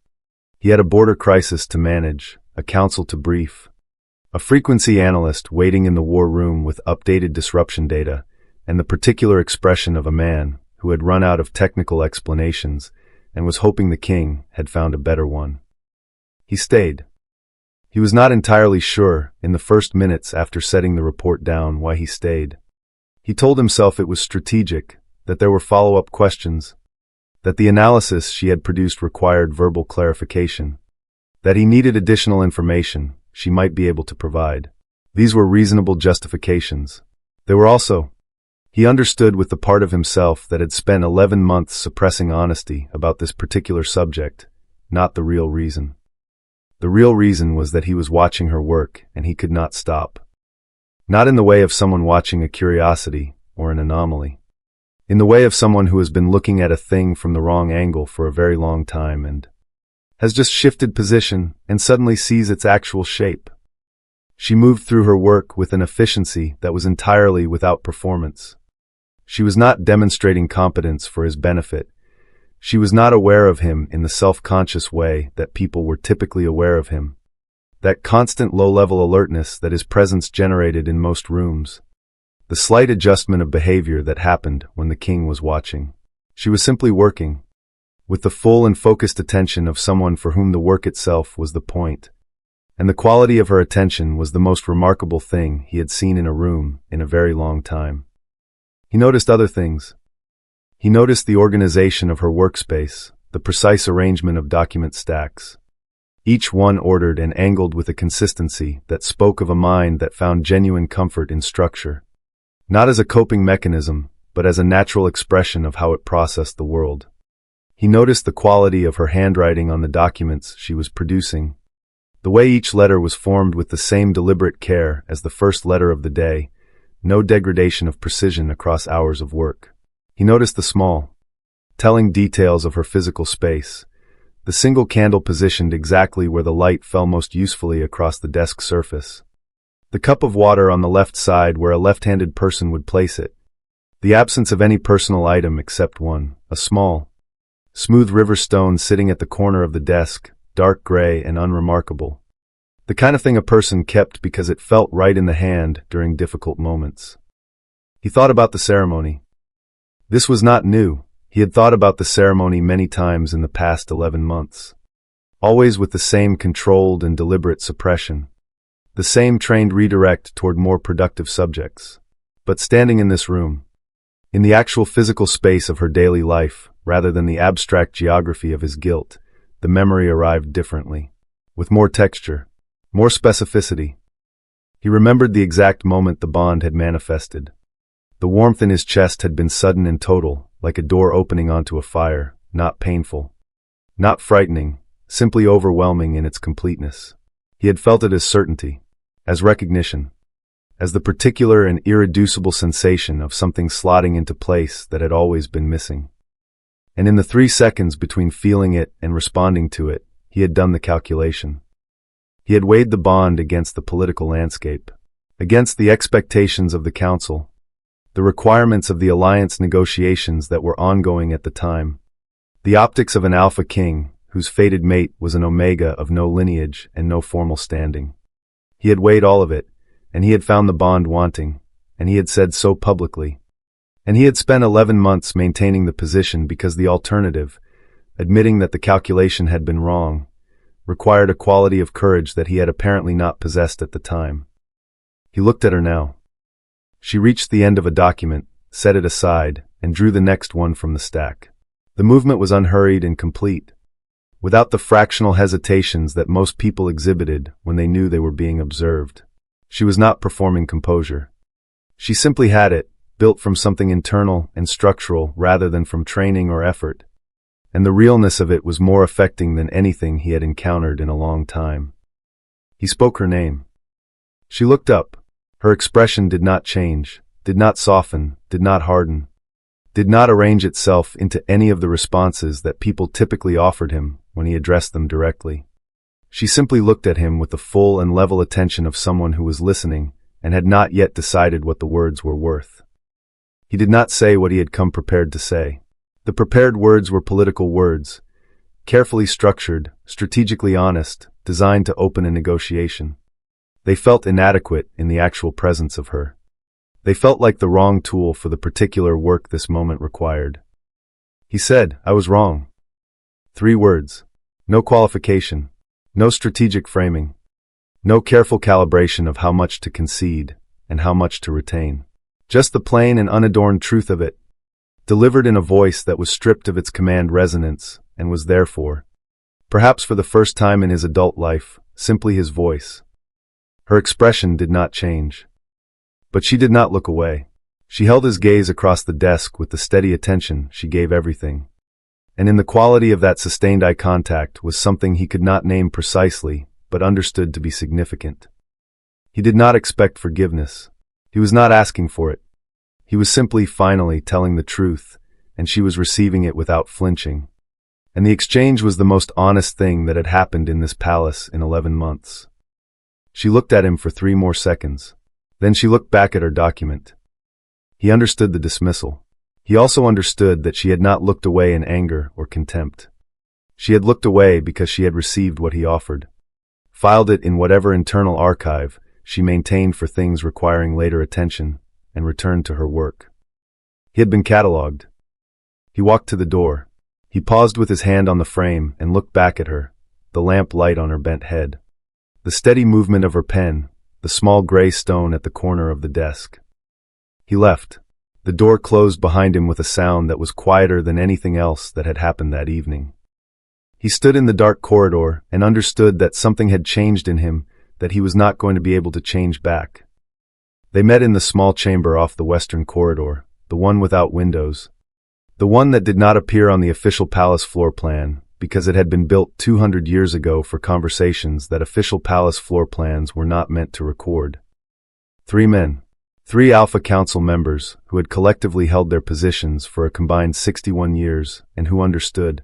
He had a border crisis to manage, a council to brief, a frequency analyst waiting in the war room with updated disruption data, and the particular expression of a man who had run out of technical explanations and was hoping the king had found a better one. He stayed. He was not entirely sure, in the first minutes after setting the report down, why he stayed. He told himself it was strategic, that there were follow-up questions, that the analysis she had produced required verbal clarification, that he needed additional information she might be able to provide. These were reasonable justifications. They were also, he understood with the part of himself that had spent 11 months suppressing honesty about this particular subject, not the real reason. The real reason was that he was watching her work and he could not stop. Not in the way of someone watching a curiosity or an anomaly. In the way of someone who has been looking at a thing from the wrong angle for a very long time and has just shifted position and suddenly sees its actual shape. She moved through her work with an efficiency that was entirely without performance. She was not demonstrating competence for his benefit. She was not aware of him in the self-conscious way that people were typically aware of him. That constant low-level alertness that his presence generated in most rooms. The slight adjustment of behavior that happened when the king was watching. She was simply working, with the full and focused attention of someone for whom the work itself was the point. And the quality of her attention was the most remarkable thing he had seen in a room in a very long time. He noticed other things. He noticed the organization of her workspace, the precise arrangement of document stacks. Each one ordered and angled with a consistency that spoke of a mind that found genuine comfort in structure. Not as a coping mechanism, but as a natural expression of how it processed the world. He noticed the quality of her handwriting on the documents she was producing. The way each letter was formed with the same deliberate care as the first letter of the day. No degradation of precision across hours of work. He noticed the small, telling details of her physical space. The single candle positioned exactly where the light fell most usefully across the desk surface. The cup of water on the left side where a left-handed person would place it. The absence of any personal item except one, a small, smooth river stone sitting at the corner of the desk, dark gray and unremarkable. The kind of thing a person kept because it felt right in the hand during difficult moments. He thought about the ceremony. This was not new. He had thought about the ceremony many times in the past 11 months. Always with the same controlled and deliberate suppression. The same trained redirect toward more productive subjects. But standing in this room, in the actual physical space of her daily life, rather than the abstract geography of his guilt, the memory arrived differently, with more texture, more specificity. He remembered the exact moment the bond had manifested. The warmth in his chest had been sudden and total, like a door opening onto a fire, not painful, not frightening, simply overwhelming in its completeness. He had felt it as certainty, as recognition, as the particular and irreducible sensation of something slotting into place that had always been missing. And in the 3 seconds between feeling it and responding to it, he had done the calculation. He had weighed the bond against the political landscape, against the expectations of the council, the requirements of the alliance negotiations that were ongoing at the time, the optics of an alpha king whose fated mate was an omega of no lineage and no formal standing. He had weighed all of it, and he had found the bond wanting, and he had said so publicly. And he had spent 11 months maintaining the position because the alternative, admitting that the calculation had been wrong, required a quality of courage that he had apparently not possessed at the time. He looked at her now. She reached the end of a document, set it aside, and drew the next one from the stack. The movement was unhurried and complete, without the fractional hesitations that most people exhibited when they knew they were being observed. She was not performing composure. She simply had it, built from something internal and structural rather than from training or effort. And the realness of it was more affecting than anything he had encountered in a long time. He spoke her name. She looked up. Her expression did not change, did not soften, did not harden, did not arrange itself into any of the responses that people typically offered him when he addressed them directly. She simply looked at him with the full and level attention of someone who was listening and had not yet decided what the words were worth. He did not say what he had come prepared to say. The prepared words were political words, carefully structured, strategically honest, designed to open a negotiation. They felt inadequate in the actual presence of her. They felt like the wrong tool for the particular work this moment required. He said, "I was wrong." 3 words. No qualification. No strategic framing. No careful calibration of how much to concede and how much to retain. Just the plain and unadorned truth of it, delivered in a voice that was stripped of its command resonance and was therefore, perhaps for the first time in his adult life, simply his voice. Her expression did not change. But she did not look away. She held his gaze across the desk with the steady attention she gave everything. And in the quality of that sustained eye contact was something he could not name precisely, but understood to be significant. He did not expect forgiveness. He was not asking for it. He was simply finally telling the truth, and she was receiving it without flinching. And the exchange was the most honest thing that had happened in this palace in 11 months. She looked at him for 3 more seconds. Then she looked back at her document. He understood the dismissal. He also understood that she had not looked away in anger or contempt. She had looked away because she had received what he offered, filed it in whatever internal archive she maintained for things requiring later attention, and returned to her work. He had been catalogued. He walked to the door. He paused with his hand on the frame and looked back at her, the lamp light on her bent head, the steady movement of her pen, the small gray stone at the corner of the desk. He left. The door closed behind him with a sound that was quieter than anything else that had happened that evening. He stood in the dark corridor and understood that something had changed in him that he was not going to be able to change back. They met in the small chamber off the western corridor, the one without windows, the one that did not appear on the official palace floor plan because it had been built 200 years ago for conversations that official palace floor plans were not meant to record. 3 men. 3 Alpha Council members who had collectively held their positions for a combined 61 years and who understood,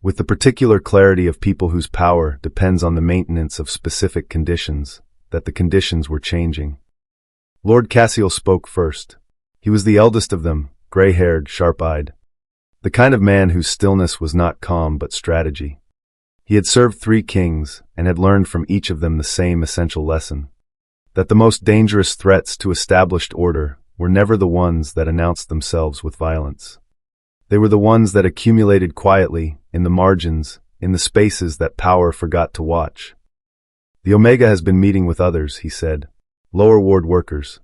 with the particular clarity of people whose power depends on the maintenance of specific conditions, that the conditions were changing. Lord Cassiel spoke first. He was the eldest of them, gray-haired, sharp-eyed, the kind of man whose stillness was not calm but strategy. He had served 3 kings and had learned from each of them the same essential lesson, that the most dangerous threats to established order were never the ones that announced themselves with violence. They were the ones that accumulated quietly, in the margins, in the spaces that power forgot to watch. "The Omega has been meeting with others," he said. "Lower ward workers.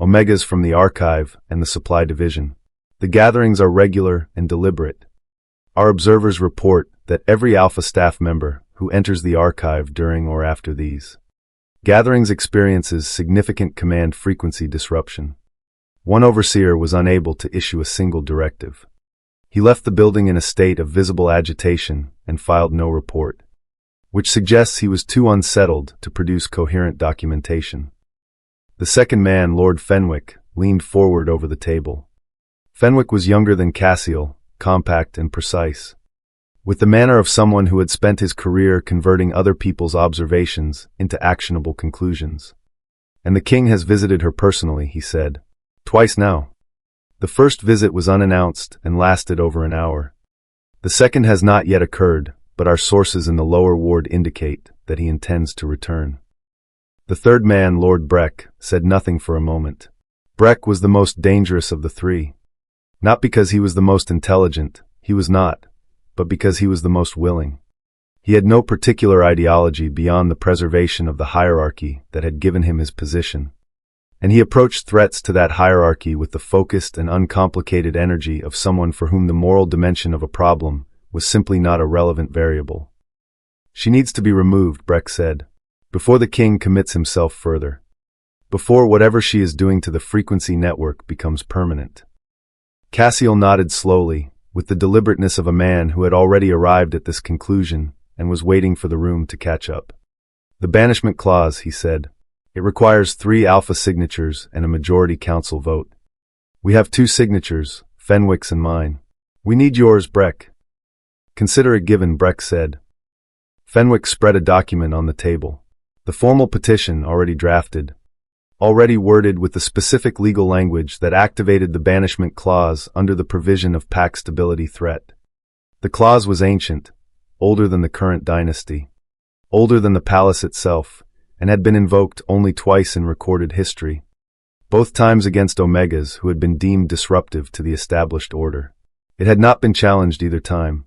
Omegas from the archive and the supply division. The gatherings are regular and deliberate. Our observers report that every Alpha staff member who enters the archive during or after these gatherings experiences significant command frequency disruption. One overseer was unable to issue a single directive. He left the building in a state of visible agitation and filed no report, which suggests he was too unsettled to produce coherent documentation." The second man, Lord Fenwick, leaned forward over the table. Fenwick was younger than Cassiel, compact and precise, with the manner of someone who had spent his career converting other people's observations into actionable conclusions. "And the king has visited her personally," he said. "Twice now. The first visit was unannounced and lasted over an hour. The second has not yet occurred, but our sources in the lower ward indicate that he intends to return." The third man, Lord Breck, said nothing for a moment. Breck was the most dangerous of the three. Not because he was the most intelligent, he was not, but because he was the most willing. He had no particular ideology beyond the preservation of the hierarchy that had given him his position, and he approached threats to that hierarchy with the focused and uncomplicated energy of someone for whom the moral dimension of a problem was simply not a relevant variable. "She needs to be removed," Breck said, "before the king commits himself further. Before whatever she is doing to the frequency network becomes permanent." Cassiel nodded slowly, with the deliberateness of a man who had already arrived at this conclusion and was waiting for the room to catch up. "The banishment clause," he said. "It requires 3 alpha signatures and a majority council vote. We have 2 signatures, Fenwick's and mine. We need yours, Breck." "Consider it given," Breck said. Fenwick spread a document on the table. The formal petition, already drafted, already worded with the specific legal language that activated the banishment clause under the provision of pact stability threat. The clause was ancient, older than the current dynasty, older than the palace itself, and had been invoked only twice in recorded history, both times against Omegas who had been deemed disruptive to the established order. It had not been challenged either time,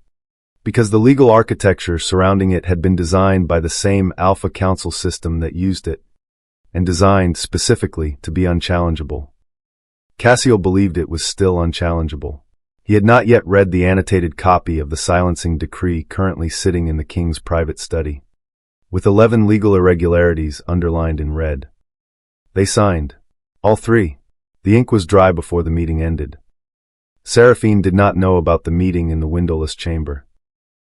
because the legal architecture surrounding it had been designed by the same Alpha Council system that used it, and designed specifically to be unchallengeable. Cassiel believed it was still unchallengeable. He had not yet read the annotated copy of the silencing decree currently sitting in the king's private study, with 11 legal irregularities underlined in red. They signed. All 3. The ink was dry before the meeting ended. Seraphine did not know about the meeting in the windowless chamber.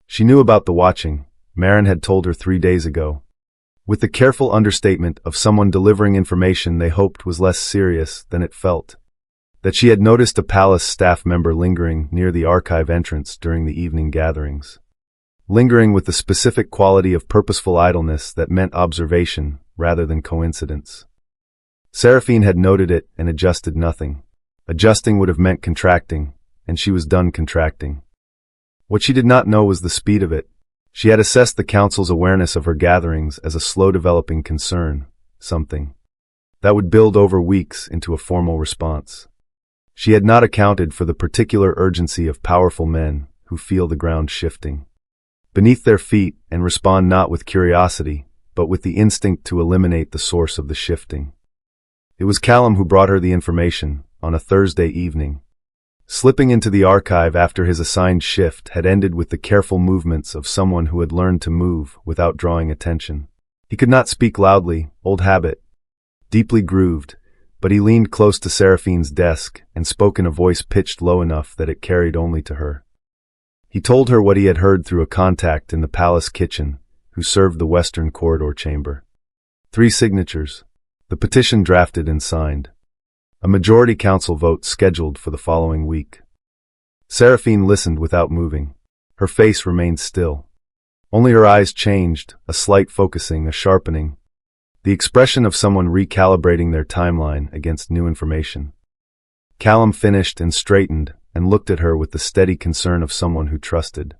She knew about the watching. Marin had told her 3 days ago, with the careful understatement of someone delivering information they hoped was less serious than it felt, that she had noticed a palace staff member lingering near the archive entrance during the evening gatherings, lingering with the specific quality of purposeful idleness that meant observation rather than coincidence. Seraphine had noted it and adjusted nothing. Adjusting would have meant contracting, and she was done contracting. What she did not know was the speed of it. She had assessed the council's awareness of her gatherings as a slow-developing concern, something that would build over weeks into a formal response. She had not accounted for the particular urgency of powerful men who feel the ground shifting beneath their feet and respond not with curiosity, but with the instinct to eliminate the source of the shifting. It was Callum who brought her the information on a Thursday evening. Slipping into the archive after his assigned shift had ended with the careful movements of someone who had learned to move without drawing attention. He could not speak loudly, old habit, deeply grooved, but he leaned close to Seraphine's desk and spoke in a voice pitched low enough that it carried only to her. He told her what he had heard through a contact in the palace kitchen, who served the western corridor chamber. 3 signatures. The petition drafted and signed. A majority council vote scheduled for the following week. Seraphine listened without moving. Her face remained still. Only her eyes changed, a slight focusing, a sharpening. The expression of someone recalibrating their timeline against new information. Callum finished and straightened and looked at her with the steady concern of someone who trusted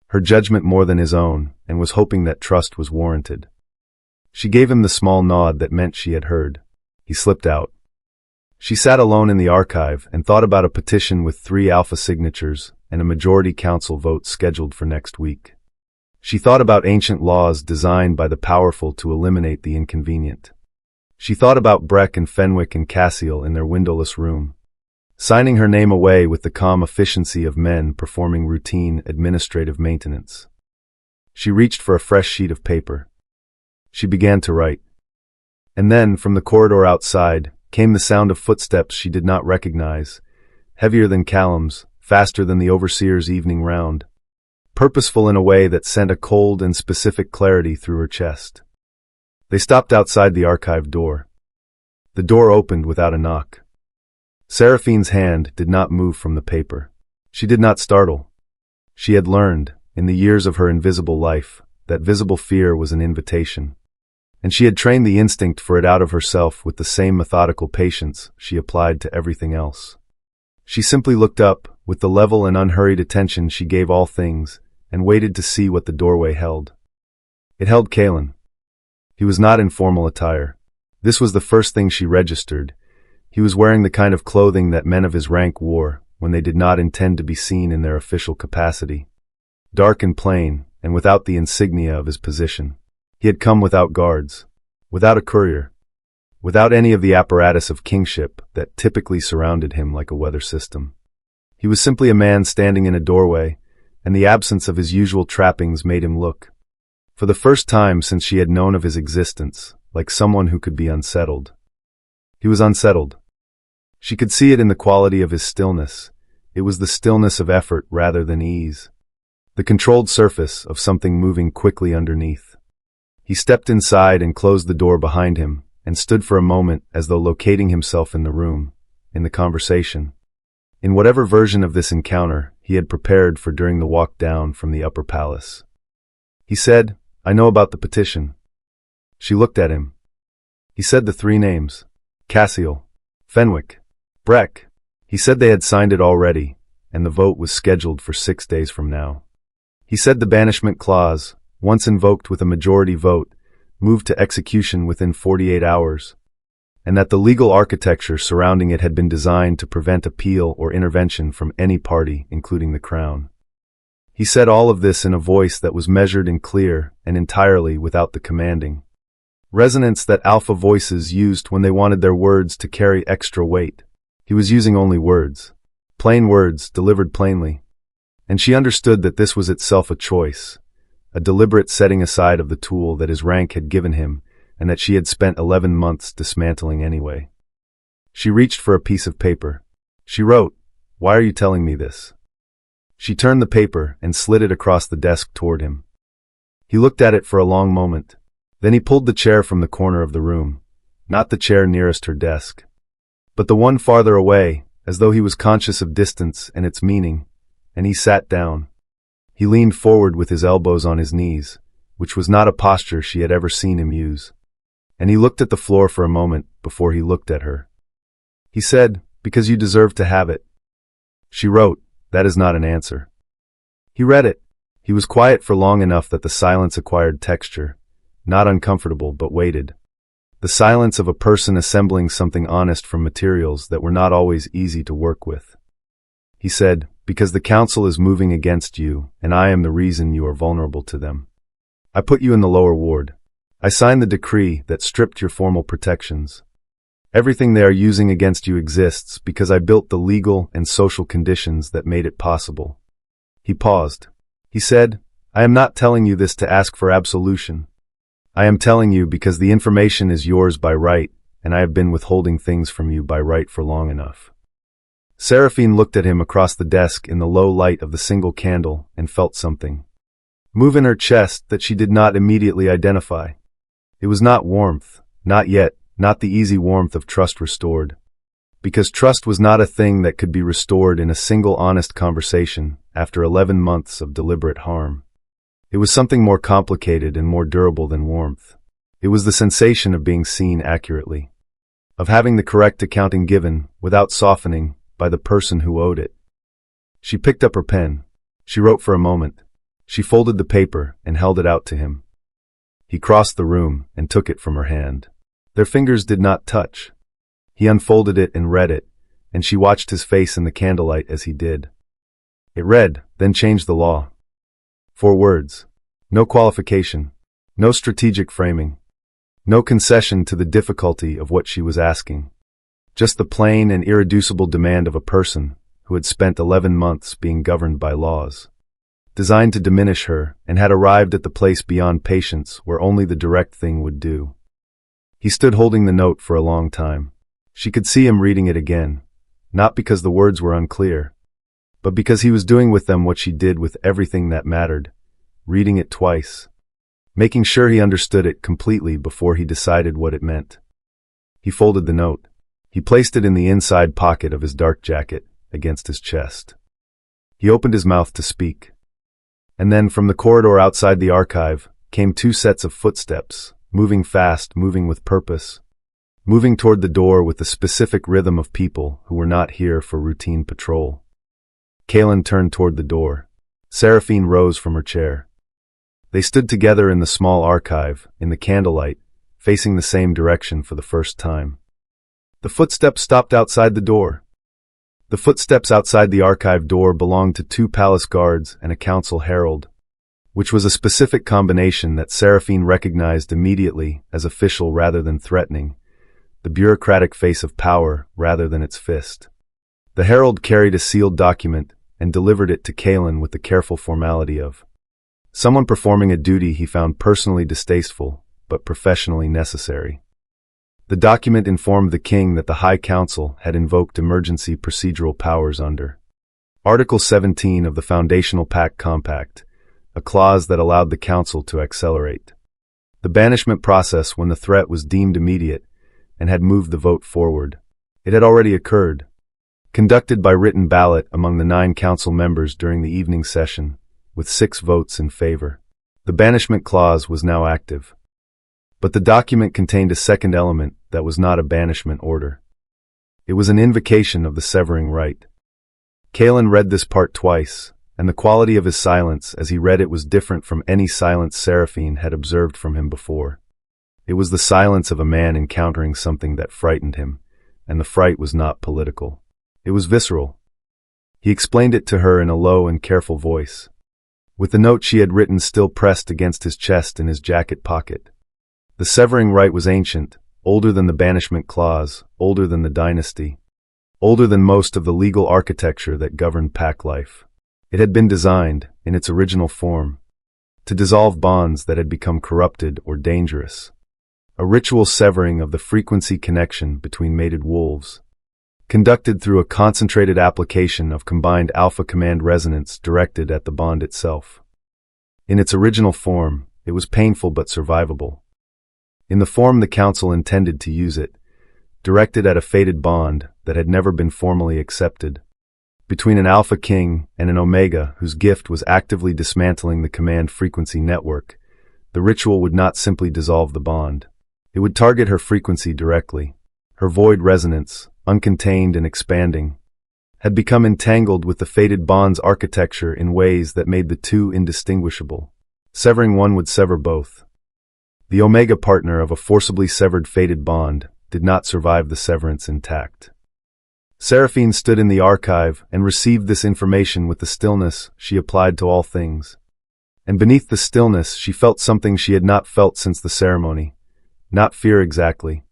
her judgment more than his own and was hoping that trust was warranted. She gave him the small nod that meant she had heard. He slipped out. She sat alone in the archive and thought about a petition with 3 alpha signatures and a majority council vote scheduled for next week. She thought about ancient laws designed by the powerful to eliminate the inconvenient. She thought about Breck and Fenwick and Cassiel in their windowless room, signing her name away with the calm efficiency of men performing routine administrative maintenance. She reached for a fresh sheet of paper. She began to write. And then, from the corridor outside, came the sound of footsteps she did not recognize, heavier than Callum's, faster than the overseer's evening round, purposeful in a way that sent a cold and specific clarity through her chest. They stopped outside the archive door. The door opened without a knock. Seraphine's hand did not move from the paper. She did not startle. She had learned, in the years of her invisible life, that visible fear was an invitation. And she had trained the instinct for it out of herself with the same methodical patience she applied to everything else. She simply looked up, with the level and unhurried attention she gave all things, and waited to see what the doorway held. It held Kalen. He was not in formal attire. This was the first thing she registered. He was wearing the kind of clothing that men of his rank wore when they did not intend to be seen in their official capacity. Dark and plain, and without the insignia of his position. He had come without guards, without a courier, without any of the apparatus of kingship that typically surrounded him like a weather system. He was simply a man standing in a doorway, and the absence of his usual trappings made him look, for the first time since she had known of his existence, like someone who could be unsettled. He was unsettled. She could see it in the quality of his stillness. It was the stillness of effort rather than ease. The controlled surface of something moving quickly underneath. He stepped inside and closed the door behind him, and stood for a moment as though locating himself in the room, in the conversation, in whatever version of this encounter he had prepared for during the walk down from the upper palace. He said, "I know about the petition." She looked at him. He said the 3 names. Cassiel, Fenwick, Breck. He said they had signed it already, and the vote was scheduled for 6 days from now. He said the banishment clause, once invoked with a majority vote, moved to execution within 48 hours, and that the legal architecture surrounding it had been designed to prevent appeal or intervention from any party, including the Crown. He said all of this in a voice that was measured and clear, and entirely without the commanding resonance that alpha voices used when they wanted their words to carry extra weight. He was using only words, plain words delivered plainly, and she understood that this was itself a choice, a deliberate setting aside of the tool that his rank had given him, and that she had spent 11 months dismantling anyway. She reached for a piece of paper. She wrote, "Why are you telling me this?" She turned the paper and slid it across the desk toward him. He looked at it for a long moment. Then he pulled the chair from the corner of the room, not the chair nearest her desk, but the one farther away, as though he was conscious of distance and its meaning, and he sat down. He leaned forward with his elbows on his knees, which was not a posture she had ever seen him use, and he looked at the floor for a moment before he looked at her. He said, "Because you deserve to have it." She wrote, "That is not an answer." He read it. He was quiet for long enough that the silence acquired texture, not uncomfortable but weighted. The silence of a person assembling something honest from materials that were not always easy to work with. He said, "Because the council is moving against you, and I am the reason you are vulnerable to them. I put you in the lower ward. I signed the decree that stripped your formal protections. Everything they are using against you exists because I built the legal and social conditions that made it possible." He paused. He said, "I am not telling you this to ask for absolution. I am telling you because the information is yours by right, and I have been withholding things from you by right for long enough." Seraphine looked at him across the desk in the low light of the single candle and felt something move in her chest that she did not immediately identify. It was not warmth, not yet, not the easy warmth of trust restored. Because trust was not a thing that could be restored in a single honest conversation after 11 months of deliberate harm. It was something more complicated and more durable than warmth. It was the sensation of being seen accurately, of having the correct accounting given, without softening, by the person who owed it. She picked up her pen. She wrote for a moment. She folded the paper and held it out to him. He crossed the room and took it from her hand. Their fingers did not touch. He unfolded it and read it, and she watched his face in the candlelight as he did. It read, "Then change the law." 4 words. No qualification. No strategic framing. No concession to the difficulty of what she was asking. Just the plain and irreducible demand of a person who had spent 11 months being governed by laws designed to diminish her and had arrived at the place beyond patience where only the direct thing would do. He stood holding the note for a long time. She could see him reading it again, not because the words were unclear, but because he was doing with them what she did with everything that mattered, reading it twice, making sure he understood it completely before he decided what it meant. He folded the note. He placed it in the inside pocket of his dark jacket, against his chest. He opened his mouth to speak. And then, from the corridor outside the archive, came two sets of footsteps, moving fast, moving with purpose, moving toward the door with the specific rhythm of people who were not here for routine patrol. Kaelin turned toward the door. Seraphine rose from her chair. They stood together in the small archive, in the candlelight, facing the same direction for the first time. The footsteps stopped outside the door. The footsteps outside the archive door belonged to two palace guards and a council herald, which was a specific combination that Seraphine recognized immediately as official rather than threatening, the bureaucratic face of power rather than its fist. The herald carried a sealed document and delivered it to Kaelin with the careful formality of someone performing a duty he found personally distasteful, but professionally necessary. The document informed the king that the High Council had invoked emergency procedural powers under Article 17 of the Foundational Pact Compact, a clause that allowed the council to accelerate the banishment process when the threat was deemed immediate and had moved the vote forward. It had already occurred, conducted by written ballot among the 9 council members during the evening session, with 6 votes in favor. The banishment clause was now active. But the document contained a second element that was not a banishment order. It was an invocation of the severing right. Kaelin read this part twice, and the quality of his silence as he read it was different from any silence Seraphine had observed from him before. It was the silence of a man encountering something that frightened him, and the fright was not political. It was visceral. He explained it to her in a low and careful voice, with the note she had written still pressed against his chest in his jacket pocket. The severing right was ancient, older than the banishment clause, older than the dynasty, older than most of the legal architecture that governed pack life. It had been designed, in its original form, to dissolve bonds that had become corrupted or dangerous. A ritual severing of the frequency connection between mated wolves, conducted through a concentrated application of combined alpha command resonance directed at the bond itself. In its original form, it was painful but survivable. In the form the council intended to use it, directed at a fated bond that had never been formally accepted, between an alpha king and an omega whose gift was actively dismantling the command frequency network, the ritual would not simply dissolve the bond. It would target her frequency directly. Her void resonance, uncontained and expanding, had become entangled with the fated bond's architecture in ways that made the two indistinguishable. Severing one would sever both. The omega partner of a forcibly severed fated bond did not survive the severance intact. Seraphine stood in the archive and received this information with the stillness she applied to all things. And beneath the stillness she felt something she had not felt since the ceremony. Not fear exactly,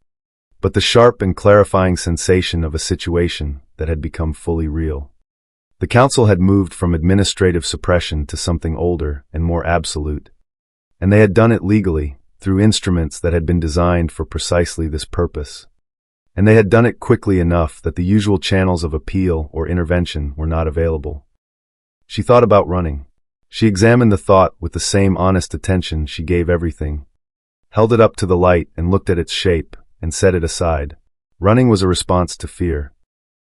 but the sharp and clarifying sensation of a situation that had become fully real. The council had moved from administrative suppression to something older and more absolute, and they had done it legally, through instruments that had been designed for precisely this purpose. And they had done it quickly enough that the usual channels of appeal or intervention were not available. She thought about running. She examined the thought with the same honest attention she gave everything, held it up to the light and looked at its shape, and set it aside. Running was a response to fear.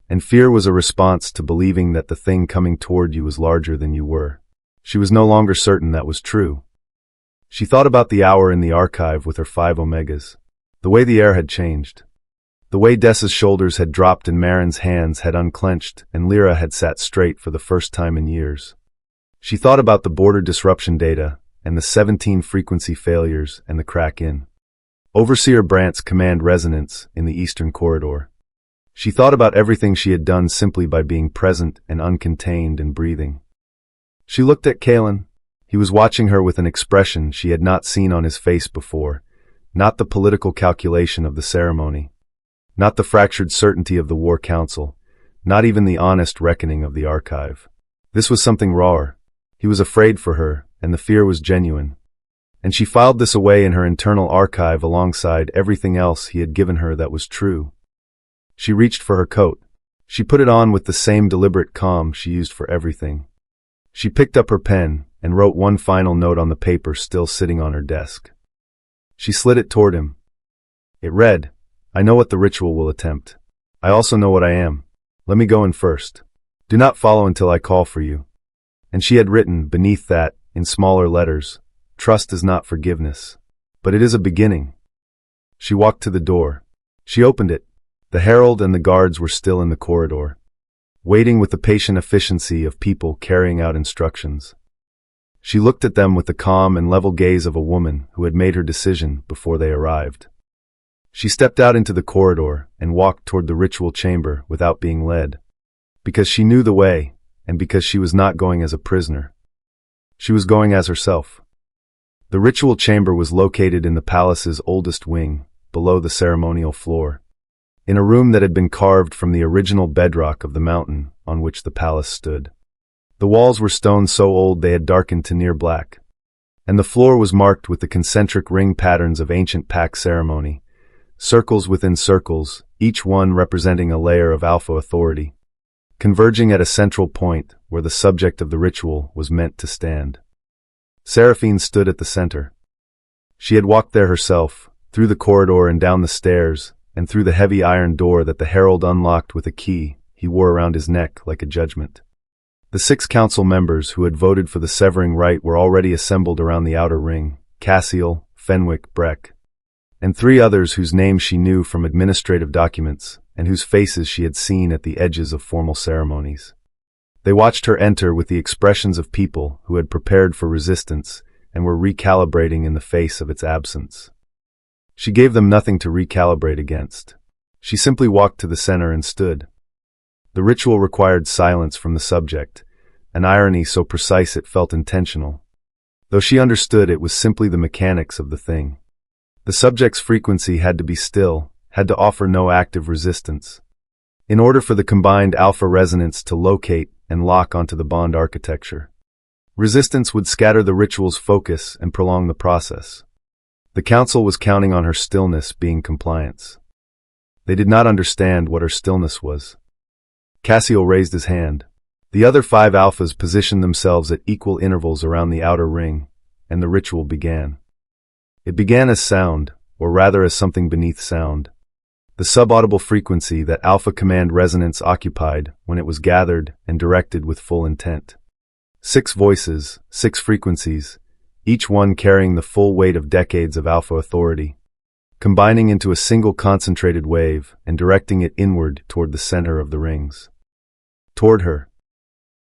And fear was a response to believing that the thing coming toward you was larger than you were. She was no longer certain that was true. She thought about the hour in the archive with her 5 omegas. The way the air had changed. The way Dessa's shoulders had dropped and Marin's hands had unclenched and Lyra had sat straight for the first time in years. She thought about the border disruption data and the 17 frequency failures and the crack in Overseer Brandt's command resonance in the Eastern Corridor. She thought about everything she had done simply by being present and uncontained and breathing. She looked at Kaelin. He was watching her with an expression she had not seen on his face before, not the political calculation of the ceremony, not the fractured certainty of the War Council, not even the honest reckoning of the archive. This was something rawer. He was afraid for her, and the fear was genuine. And she filed this away in her internal archive alongside everything else he had given her that was true. She reached for her coat. She put it on with the same deliberate calm she used for everything. She picked up her pen and wrote one final note on the paper still sitting on her desk. She slid it toward him. It read, "I know what the ritual will attempt. I also know what I am. Let me go in first. Do not follow until I call for you. And she had written, beneath that, in smaller letters, "Trust is not forgiveness. But it is a beginning." She walked to the door. She opened it. The herald and the guards were still in the corridor, waiting with the patient efficiency of people carrying out instructions. She looked at them with the calm and level gaze of a woman who had made her decision before they arrived. She stepped out into the corridor and walked toward the ritual chamber without being led, because she knew the way, and because she was not going as a prisoner. She was going as herself. The ritual chamber was located in the palace's oldest wing, below the ceremonial floor, in a room that had been carved from the original bedrock of the mountain on which the palace stood. The walls were stone so old they had darkened to near black, and the floor was marked with the concentric ring patterns of ancient pack ceremony, circles within circles, each one representing a layer of alpha authority, converging at a central point where the subject of the ritual was meant to stand. Seraphine stood at the center. She had walked there herself, through the corridor and down the stairs, and through the heavy iron door that the herald unlocked with a key he wore around his neck like a judgment. The 6 council members who had voted for the severing rite were already assembled around the outer ring: Cassiel, Fenwick, Breck, and 3 others whose names she knew from administrative documents and whose faces she had seen at the edges of formal ceremonies. They watched her enter with the expressions of people who had prepared for resistance and were recalibrating in the face of its absence. She gave them nothing to recalibrate against. She simply walked to the center and stood. The ritual required silence from the subject, an irony so precise it felt intentional. Though she understood it was simply the mechanics of the thing. The subject's frequency had to be still, had to offer no active resistance. In order for the combined alpha resonance to locate and lock onto the bond architecture, resistance would scatter the ritual's focus and prolong the process. The council was counting on her stillness being compliance. They did not understand what her stillness was. Cassiel raised his hand. The other 5 alphas positioned themselves at equal intervals around the outer ring, and the ritual began. It began as sound, or rather as something beneath sound. The subaudible frequency that alpha command resonance occupied when it was gathered and directed with full intent. 6 voices, 6 frequencies, each one carrying the full weight of decades of alpha authority, combining into a single concentrated wave and directing it inward toward the center of the rings. Toward her.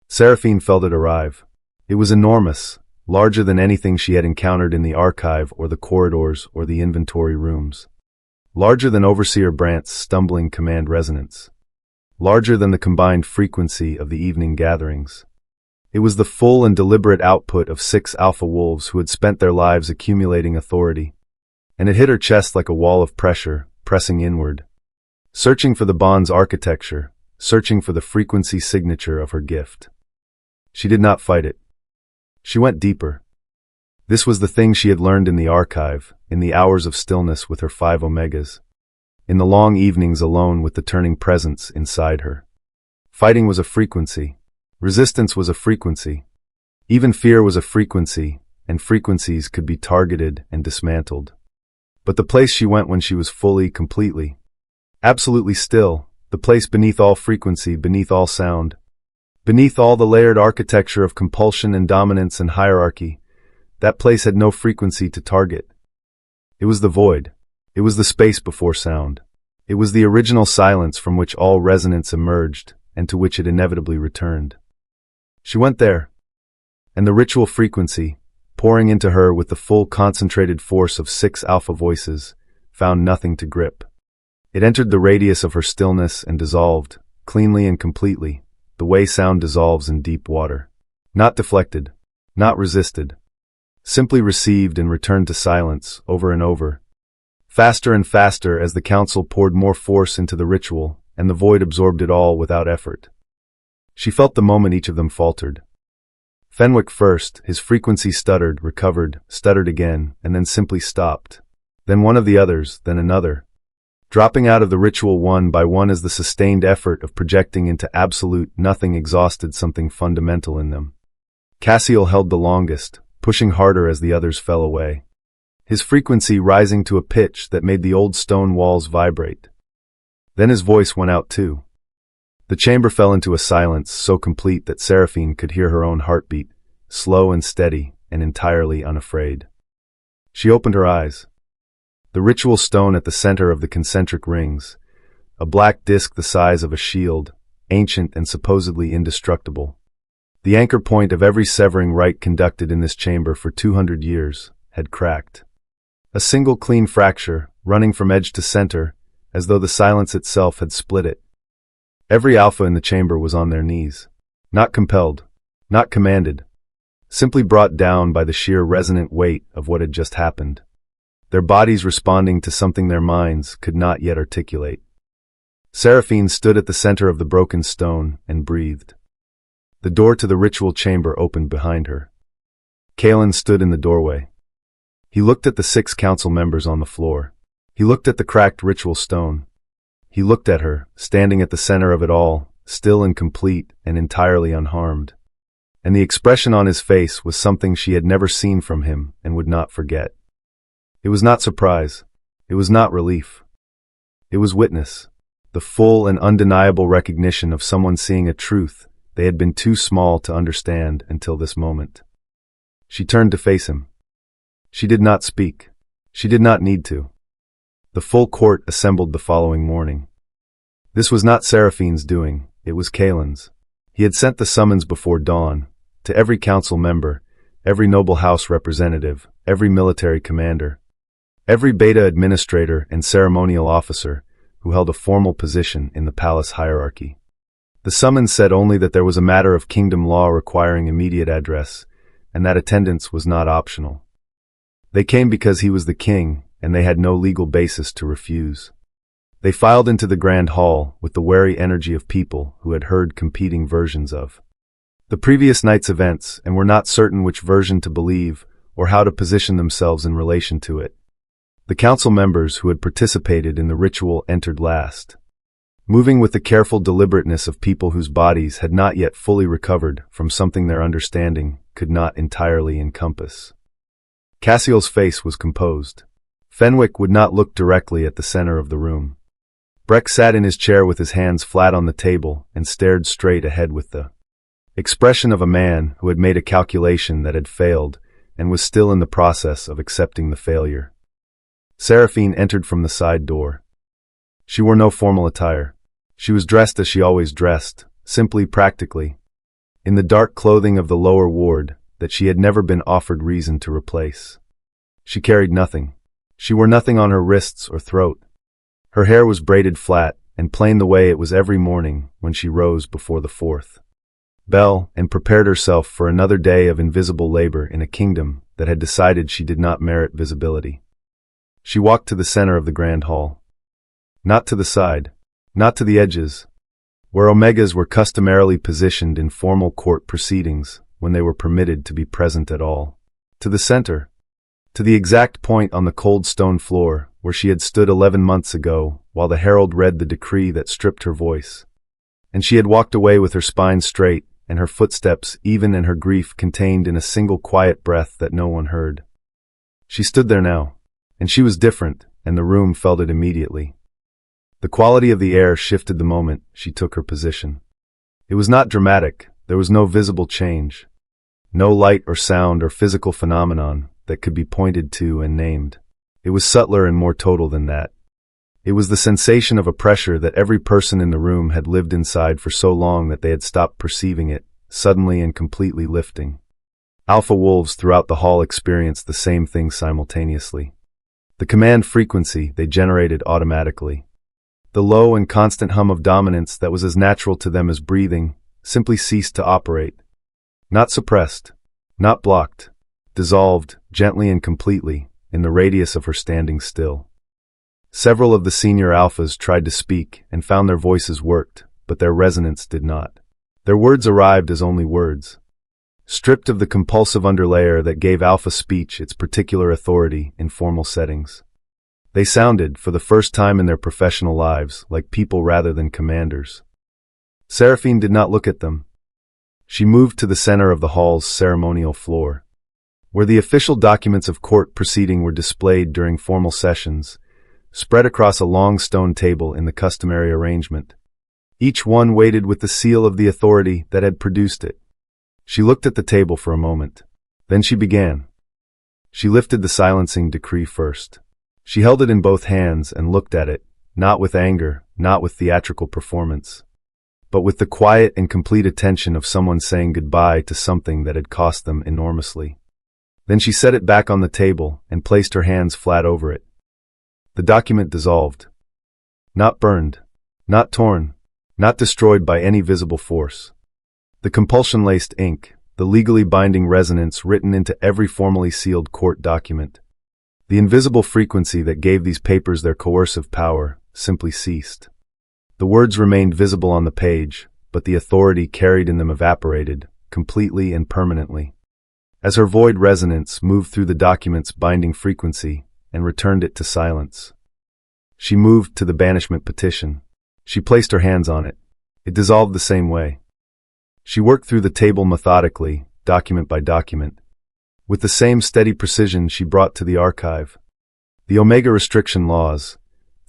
Seraphine felt it arrive. It was enormous, larger than anything she had encountered in the archive or the corridors or the inventory rooms. Larger than Overseer Brandt's stumbling command resonance. Larger than the combined frequency of the evening gatherings. It was the full and deliberate output of 6 alpha wolves who had spent their lives accumulating authority. And it hit her chest like a wall of pressure, pressing inward. Searching for the bond's architecture, searching for the frequency signature of her gift. She did not fight it. She went deeper. This was the thing she had learned in the archive, in the hours of stillness with her 5 omegas, in the long evenings alone with the turning presence inside her. Fighting was a frequency. Resistance was a frequency. Even fear was a frequency, and frequencies could be targeted and dismantled. But the place she went when she was fully, completely, absolutely still, the place beneath all frequency, beneath all sound, beneath all the layered architecture of compulsion and dominance and hierarchy, that place had no frequency to target. It was the void. It was the space before sound. It was the original silence from which all resonance emerged and to which it inevitably returned. She went there, and the ritual frequency, pouring into her with the full concentrated force of 6 alpha voices, found nothing to grip. It entered the radius of her stillness and dissolved, cleanly and completely, the way sound dissolves in deep water. Not deflected, not resisted. Simply received and returned to silence, over and over. Faster and faster as the council poured more force into the ritual, and the void absorbed it all without effort. She felt the moment each of them faltered. Fenwick first, his frequency stuttered, recovered, stuttered again, and then simply stopped. Then one of the others, then another. Dropping out of the ritual one by one as the sustained effort of projecting into absolute nothing exhausted something fundamental in them. Cassiel held the longest, pushing harder as the others fell away. His frequency rising to a pitch that made the old stone walls vibrate. Then his voice went out too. The chamber fell into a silence so complete that Seraphine could hear her own heartbeat, slow and steady and entirely unafraid. She opened her eyes. The ritual stone at the center of the concentric rings, a black disk the size of a shield, ancient and supposedly indestructible. The anchor point of every severing rite conducted in this chamber for 200 years had cracked. A single clean fracture, running from edge to center, as though the silence itself had split it. Every alpha in the chamber was on their knees. Not compelled, not commanded, simply brought down by the sheer resonant weight of what had just happened. Their bodies responding to something their minds could not yet articulate. Seraphine stood at the center of the broken stone and breathed. The door to the ritual chamber opened behind her. Kalen stood in the doorway. He looked at the 6 council members on the floor. He looked at the cracked ritual stone. He looked at her, standing at the center of it all, still and complete and entirely unharmed. And the expression on his face was something she had never seen from him and would not forget. It was not surprise. It was not relief. It was witness, the full and undeniable recognition of someone seeing a truth they had been too small to understand until this moment. She turned to face him. She did not speak. She did not need to. The full court assembled the following morning. This was not Seraphine's doing, it was Kalen's. He had sent the summons before dawn, to every council member, every noble house representative, every military commander, every beta administrator and ceremonial officer who held a formal position in the palace hierarchy. The summons said only that there was a matter of kingdom law requiring immediate address, and that attendance was not optional. They came because he was the king, and they had no legal basis to refuse. They filed into the grand hall with the wary energy of people who had heard competing versions of the previous night's events and were not certain which version to believe or how to position themselves in relation to it. The council members who had participated in the ritual entered last, moving with the careful deliberateness of people whose bodies had not yet fully recovered from something their understanding could not entirely encompass. Cassiel's face was composed. Fenwick would not look directly at the center of the room. Breck sat in his chair with his hands flat on the table and stared straight ahead with the expression of a man who had made a calculation that had failed and was still in the process of accepting the failure. Seraphine entered from the side door. She wore no formal attire. She was dressed as she always dressed, simply, practically, in the dark clothing of the lower ward that she had never been offered reason to replace. She carried nothing. She wore nothing on her wrists or throat. Her hair was braided flat and plain the way it was every morning when she rose before the 4th bell and prepared herself for another day of invisible labor in a kingdom that had decided she did not merit visibility. She walked to the center of the grand hall. Not to the side, not to the edges, where omegas were customarily positioned in formal court proceedings when they were permitted to be present at all. To the center, to the exact point on the cold stone floor where she had stood 11 months ago while the herald read the decree that stripped her voice. And she had walked away with her spine straight and her footsteps even and her grief contained in a single quiet breath that no one heard. She stood there now, and she was different, and the room felt it immediately. The quality of the air shifted the moment she took her position. It was not dramatic, there was no visible change, no light or sound or physical phenomenon that could be pointed to and named. It was subtler and more total than that. It was the sensation of a pressure that every person in the room had lived inside for so long that they had stopped perceiving it, suddenly and completely lifting. Alpha wolves throughout the hall experienced the same thing simultaneously. The command frequency they generated automatically. The low and constant hum of dominance that was as natural to them as breathing simply ceased to operate. Not suppressed, not blocked, dissolved, gently and completely, in the radius of her standing still. Several of the senior alphas tried to speak and found their voices worked, but their resonance did not. Their words arrived as only words, stripped of the compulsive underlayer that gave alpha speech its particular authority in formal settings. They sounded, for the first time in their professional lives, like people rather than commanders. Seraphine did not look at them. She moved to the center of the hall's ceremonial floor, where the official documents of court proceeding were displayed during formal sessions, spread across a long stone table in the customary arrangement. Each one weighted with the seal of the authority that had produced it. She looked at the table for a moment. Then she began. She lifted the silencing decree first. She held it in both hands and looked at it, not with anger, not with theatrical performance, but with the quiet and complete attention of someone saying goodbye to something that had cost them enormously. Then she set it back on the table and placed her hands flat over it. The document dissolved. Not burned, not torn, not destroyed by any visible force. The compulsion-laced ink, the legally binding resonance written into every formally sealed court document, the invisible frequency that gave these papers their coercive power, simply ceased. The words remained visible on the page, but the authority carried in them evaporated, completely and permanently. As her void resonance moved through the document's binding frequency and returned it to silence, she moved to the banishment petition. She placed her hands on it. It dissolved the same way. She worked through the table methodically, document by document. With the same steady precision she brought to the archive. The Omega restriction laws,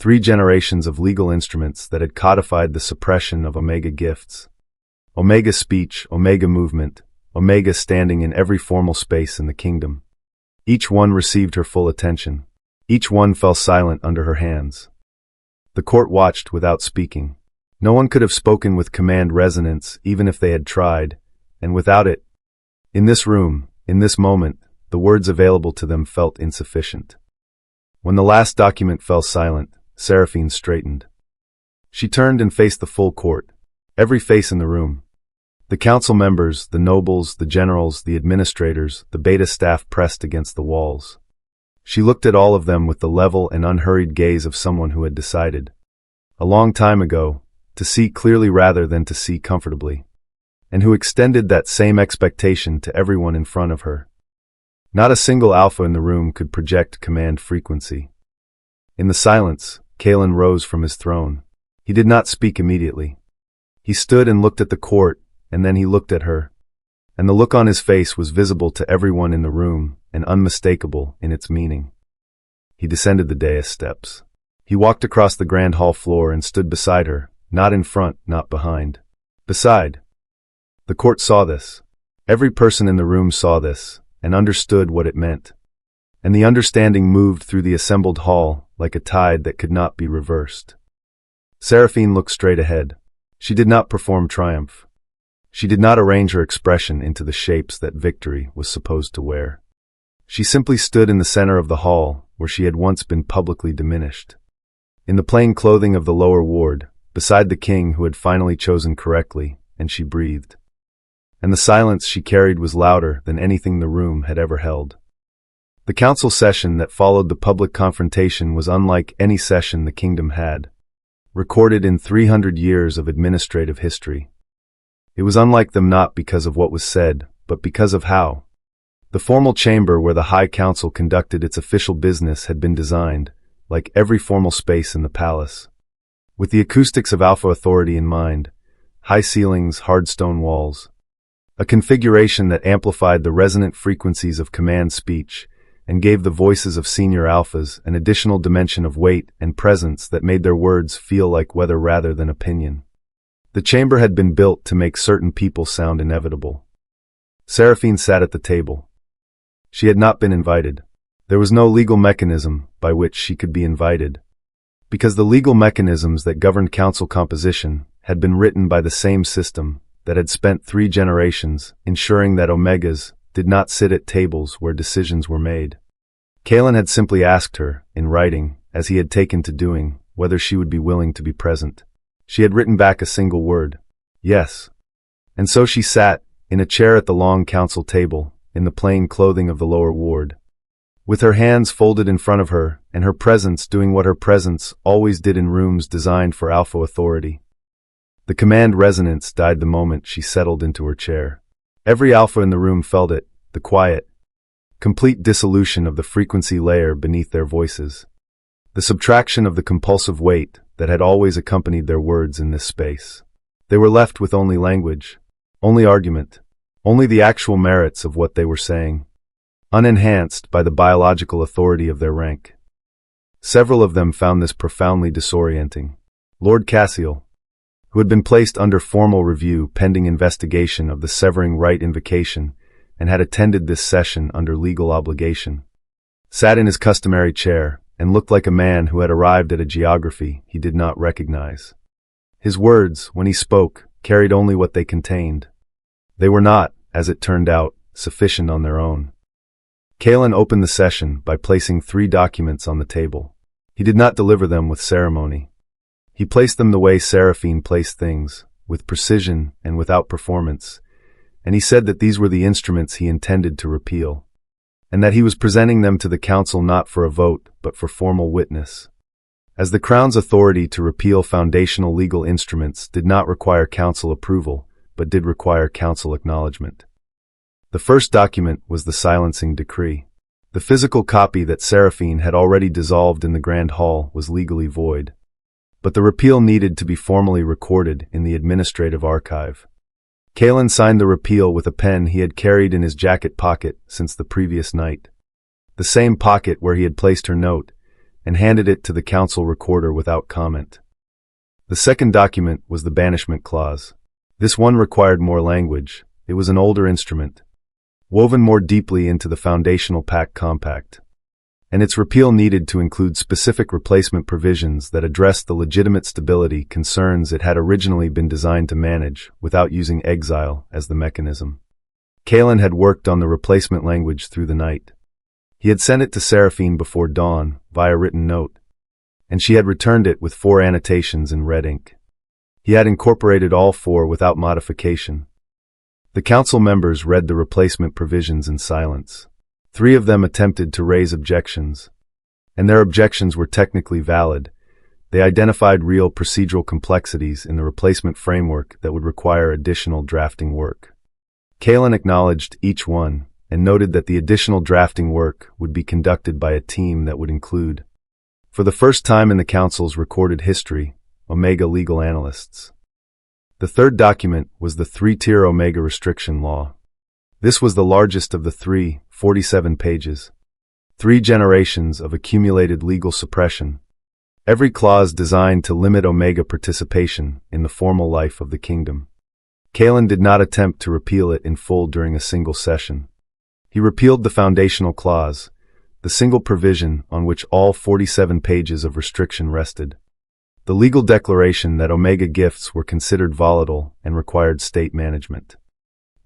3 generations of legal instruments that had codified the suppression of Omega gifts. Omega speech, Omega movement, Omega standing in every formal space in the kingdom. Each one received her full attention. Each one fell silent under her hands. The court watched without speaking. No one could have spoken with command resonance even if they had tried, and without it, in this room, in this moment, the words available to them felt insufficient. When the last document fell silent, Seraphine straightened. She turned and faced the full court, every face in the room. The council members, the nobles, the generals, the administrators, the beta staff pressed against the walls. She looked at all of them with the level and unhurried gaze of someone who had decided, a long time ago, to see clearly rather than to see comfortably, and who extended that same expectation to everyone in front of her. Not a single alpha in the room could project command frequency. In the silence, Kalen rose from his throne. He did not speak immediately. He stood and looked at the court, and then he looked at her. And the look on his face was visible to everyone in the room and unmistakable in its meaning. He descended the dais steps. He walked across the grand hall floor and stood beside her, not in front, not behind. Beside. The court saw this. Every person in the room saw this, and understood what it meant. And the understanding moved through the assembled hall like a tide that could not be reversed. Seraphine looked straight ahead. She did not perform triumph. She did not arrange her expression into the shapes that victory was supposed to wear. She simply stood in the center of the hall, where she had once been publicly diminished. In the plain clothing of the lower ward, beside the king who had finally chosen correctly, and she breathed. And the silence she carried was louder than anything the room had ever held. The council session that followed the public confrontation was unlike any session the kingdom had, recorded in 300 years of administrative history. It was unlike them not because of what was said, but because of how. The formal chamber where the High Council conducted its official business had been designed, like every formal space in the palace, with the acoustics of alpha authority in mind, high ceilings, hard stone walls, a configuration that amplified the resonant frequencies of command speech and gave the voices of senior alphas an additional dimension of weight and presence that made their words feel like weather rather than opinion. The chamber had been built to make certain people sound inevitable. Seraphine sat at the table. She had not been invited. There was no legal mechanism by which she could be invited, because the legal mechanisms that governed council composition had been written by the same system that had spent 3 generations ensuring that Omegas did not sit at tables where decisions were made. Kalen had simply asked her, in writing, as he had taken to doing, whether she would be willing to be present. She had written back a single word, yes. And so she sat, in a chair at the long council table, in the plain clothing of the lower ward, with her hands folded in front of her, and her presence doing what her presence always did in rooms designed for alpha authority. The command resonance died the moment she settled into her chair. Every alpha in the room felt it, the quiet, complete dissolution of the frequency layer beneath their voices, the subtraction of the compulsive weight that had always accompanied their words in this space. They were left with only language, only argument, only the actual merits of what they were saying, unenhanced by the biological authority of their rank. Several of them found this profoundly disorienting. Lord Cassiel, who had been placed under formal review pending investigation of the severing right invocation and had attended this session under legal obligation, sat in his customary chair and looked like a man who had arrived at a geography he did not recognize. His words, when he spoke, carried only what they contained. They were not, as it turned out, sufficient on their own. Kalen opened the session by placing 3 documents on the table. He did not deliver them with ceremony. He placed them the way Seraphine placed things, with precision and without performance, and he said that these were the instruments he intended to repeal, and that he was presenting them to the council not for a vote, but for formal witness. As the Crown's authority to repeal foundational legal instruments did not require council approval, but did require council acknowledgement. The first document was the silencing decree. The physical copy that Seraphine had already dissolved in the Grand Hall was legally void, but the repeal needed to be formally recorded in the administrative archive. Kalen signed the repeal with a pen he had carried in his jacket pocket since the previous night, the same pocket where he had placed her note, and handed it to the council recorder without comment. The second document was the banishment clause. This one required more language. It was an older instrument, woven more deeply into the foundational pact compact, and its repeal needed to include specific replacement provisions that addressed the legitimate stability concerns it had originally been designed to manage without using exile as the mechanism. Kalen had worked on the replacement language through the night. He had sent it to Seraphine before dawn via written note, and she had returned it with 4 annotations in red ink. He had incorporated all 4 without modification. The council members read the replacement provisions in silence. 3 of them attempted to raise objections, and their objections were technically valid. They identified real procedural complexities in the replacement framework that would require additional drafting work. Kalen acknowledged each one and noted that the additional drafting work would be conducted by a team that would include, for the first time in the council's recorded history, Omega legal analysts. The third document was the 3-tier Omega restriction law. This was the largest of the 3, 47 pages. 3 generations of accumulated legal suppression. Every clause designed to limit Omega participation in the formal life of the kingdom. Kalen did not attempt to repeal it in full during a single session. He repealed the foundational clause, the single provision on which all 47 pages of restriction rested. The legal declaration that Omega gifts were considered volatile and required state management.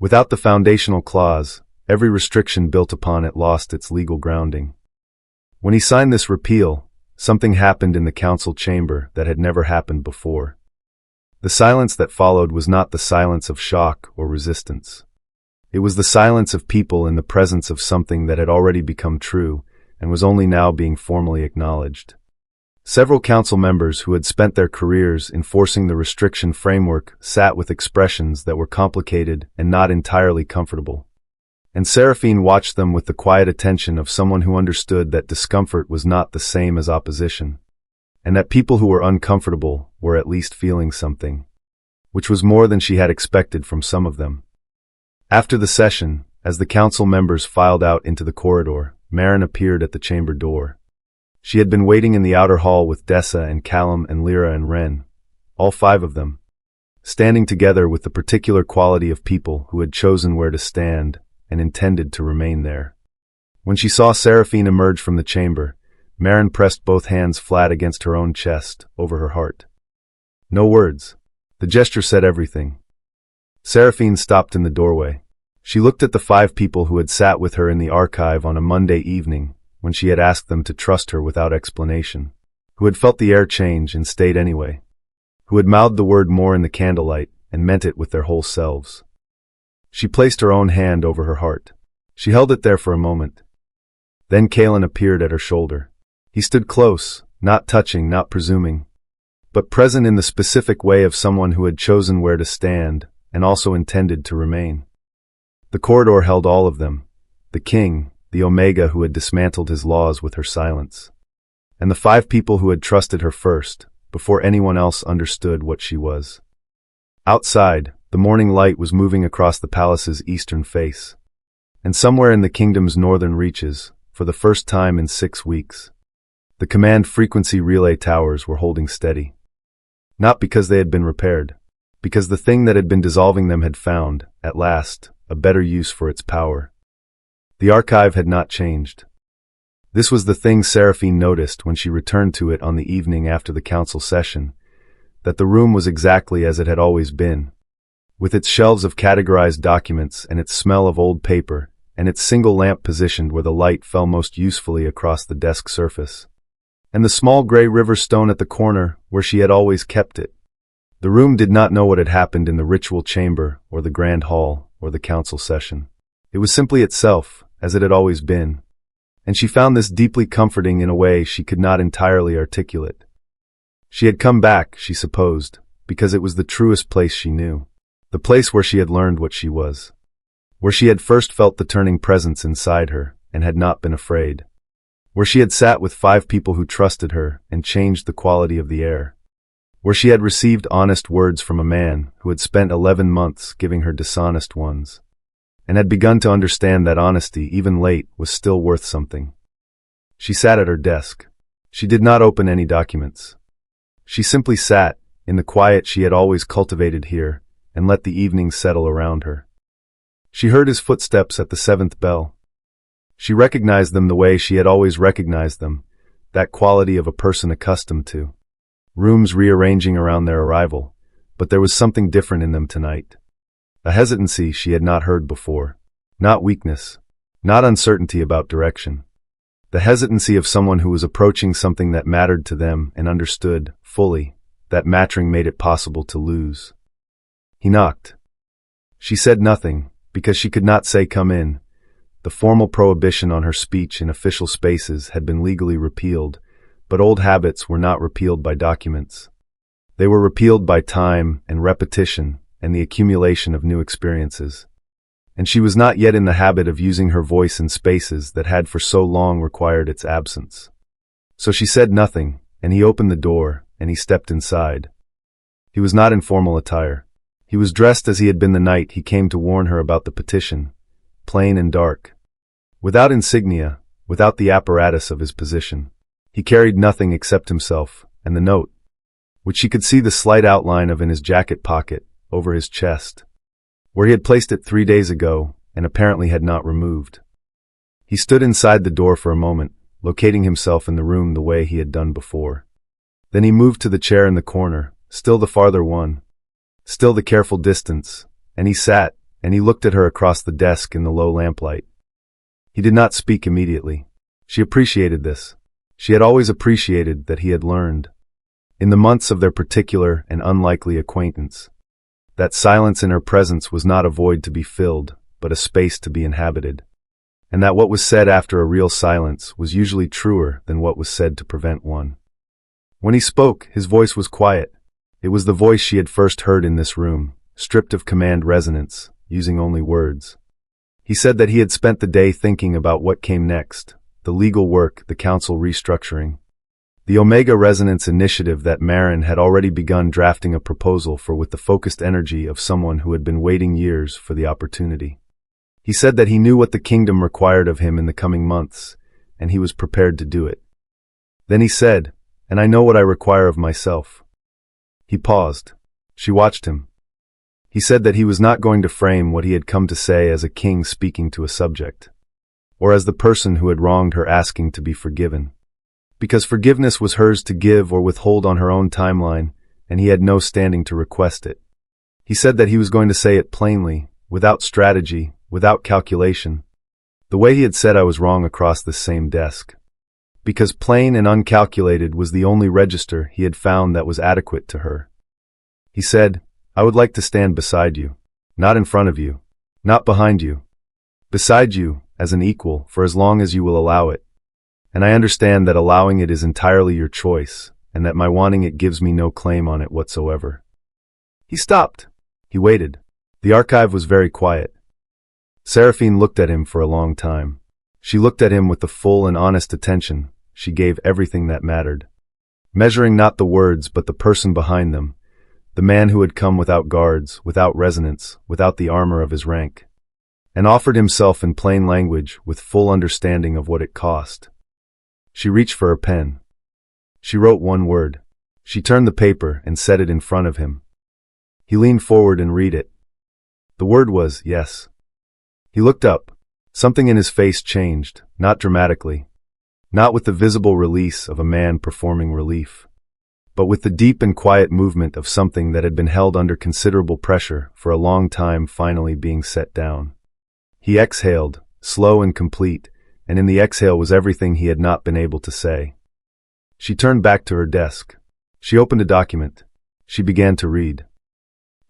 Without the foundational clause, every restriction built upon it lost its legal grounding. When he signed this repeal, something happened in the council chamber that had never happened before. The silence that followed was not the silence of shock or resistance. It was the silence of people in the presence of something that had already become true and was only now being formally acknowledged. Several council members who had spent their careers enforcing the restriction framework sat with expressions that were complicated and not entirely comfortable. And Seraphine watched them with the quiet attention of someone who understood that discomfort was not the same as opposition, and that people who were uncomfortable were at least feeling something, which was more than she had expected from some of them. After the session, as the council members filed out into the corridor, Marin appeared at the chamber door. She had been waiting in the outer hall with Dessa and Callum and Lyra and Ren, all 5 of them, standing together with the particular quality of people who had chosen where to stand and intended to remain there. When she saw Seraphine emerge from the chamber, Marin pressed both hands flat against her own chest, over her heart. No words. The gesture said everything. Seraphine stopped in the doorway. She looked at the 5 people who had sat with her in the archive on a Monday evening, when she had asked them to trust her without explanation, who had felt the air change and stayed anyway, who had mouthed the word more in the candlelight and meant it with their whole selves. She placed her own hand over her heart. She held it there for a moment. Then Kalen appeared at her shoulder. He stood close, not touching, not presuming, but present in the specific way of someone who had chosen where to stand and also intended to remain. The corridor held all of them, the king, the Omega who had dismantled his laws with her silence, and the 5 people who had trusted her first, before anyone else understood what she was. Outside, the morning light was moving across the palace's eastern face, and somewhere in the kingdom's northern reaches, for the first time in 6 weeks, the command frequency relay towers were holding steady. Not because they had been repaired, because the thing that had been dissolving them had found, at last, a better use for its power. The archive had not changed. This was the thing Seraphine noticed when she returned to it on the evening after the council session, that the room was exactly as it had always been, with its shelves of categorized documents and its smell of old paper, and its single lamp positioned where the light fell most usefully across the desk surface, and the small gray river stone at the corner where she had always kept it. The room did not know what had happened in the ritual chamber or the grand hall or the council session. It was simply itself, as it had always been, and she found this deeply comforting in a way she could not entirely articulate. She had come back, she supposed, because it was the truest place she knew, the place where she had learned what she was, where she had first felt the turning presence inside her and had not been afraid, where she had sat with 5 people who trusted her and changed the quality of the air, where she had received honest words from a man who had spent 11 months giving her dishonest ones, and had begun to understand that honesty, even late, was still worth something. She sat at her desk. She did not open any documents. She simply sat, in the quiet she had always cultivated here, and let the evening settle around her. She heard his footsteps at the 7th bell. She recognized them the way she had always recognized them, that quality of a person accustomed to rooms rearranging around their arrival, but there was something different in them tonight. A hesitancy she had not heard before. Not weakness. Not uncertainty about direction. The hesitancy of someone who was approaching something that mattered to them and understood, fully, that matching made it possible to lose. He knocked. She said nothing, because she could not say "come in." The formal prohibition on her speech in official spaces had been legally repealed, but old habits were not repealed by documents. They were repealed by time and repetition and the accumulation of new experiences. And she was not yet in the habit of using her voice in spaces that had for so long required its absence. So she said nothing, and he opened the door, and he stepped inside. He was not in formal attire. He was dressed as he had been the night he came to warn her about the petition, plain and dark. Without insignia, without the apparatus of his position. He carried nothing except himself, and the note, which she could see the slight outline of in his jacket pocket, over his chest, where he had placed it 3 days ago, and apparently had not removed. He stood inside the door for a moment, locating himself in the room the way he had done before. Then he moved to the chair in the corner, still the farther one, still the careful distance, and he sat, and he looked at her across the desk in the low lamplight. He did not speak immediately. She appreciated this. She had always appreciated that he had learned, in the months of their particular and unlikely acquaintance, that silence in her presence was not a void to be filled, but a space to be inhabited, and that what was said after a real silence was usually truer than what was said to prevent one. When he spoke, his voice was quiet. It was the voice she had first heard in this room, stripped of command resonance, using only words. He said that he had spent the day thinking about what came next, the legal work, the council restructuring, the Omega Resonance initiative that Marin had already begun drafting a proposal for with the focused energy of someone who had been waiting years for the opportunity. He said that he knew what the kingdom required of him in the coming months, and he was prepared to do it. Then he said, "And I know what I require of myself." He paused. She watched him. He said that he was not going to frame what he had come to say as a king speaking to a subject, or as the person who had wronged her asking to be forgiven, because forgiveness was hers to give or withhold on her own timeline, and he had no standing to request it. He said that he was going to say it plainly, without strategy, without calculation, the way he had said I was wrong across this same desk, because plain and uncalculated was the only register he had found that was adequate to her. He said, "I would like to stand beside you, not in front of you, not behind you, beside you, as an equal, for as long as you will allow it. And I understand that allowing it is entirely your choice, and that my wanting it gives me no claim on it whatsoever." He stopped. He waited. The archive was very quiet. Seraphine looked at him for a long time. She looked at him with the full and honest attention she gave everything that mattered, measuring not the words but the person behind them, the man who had come without guards, without resonance, without the armor of his rank, and offered himself in plain language with full understanding of what it cost. She reached for her pen. She wrote one word. She turned the paper and set it in front of him. He leaned forward and read it. The word was yes. He looked up. Something in his face changed, not dramatically. Not with the visible release of a man performing relief, but with the deep and quiet movement of something that had been held under considerable pressure for a long time finally being set down. He exhaled, slow and complete, and in the exhale was everything he had not been able to say. She turned back to her desk. She opened a document. She began to read.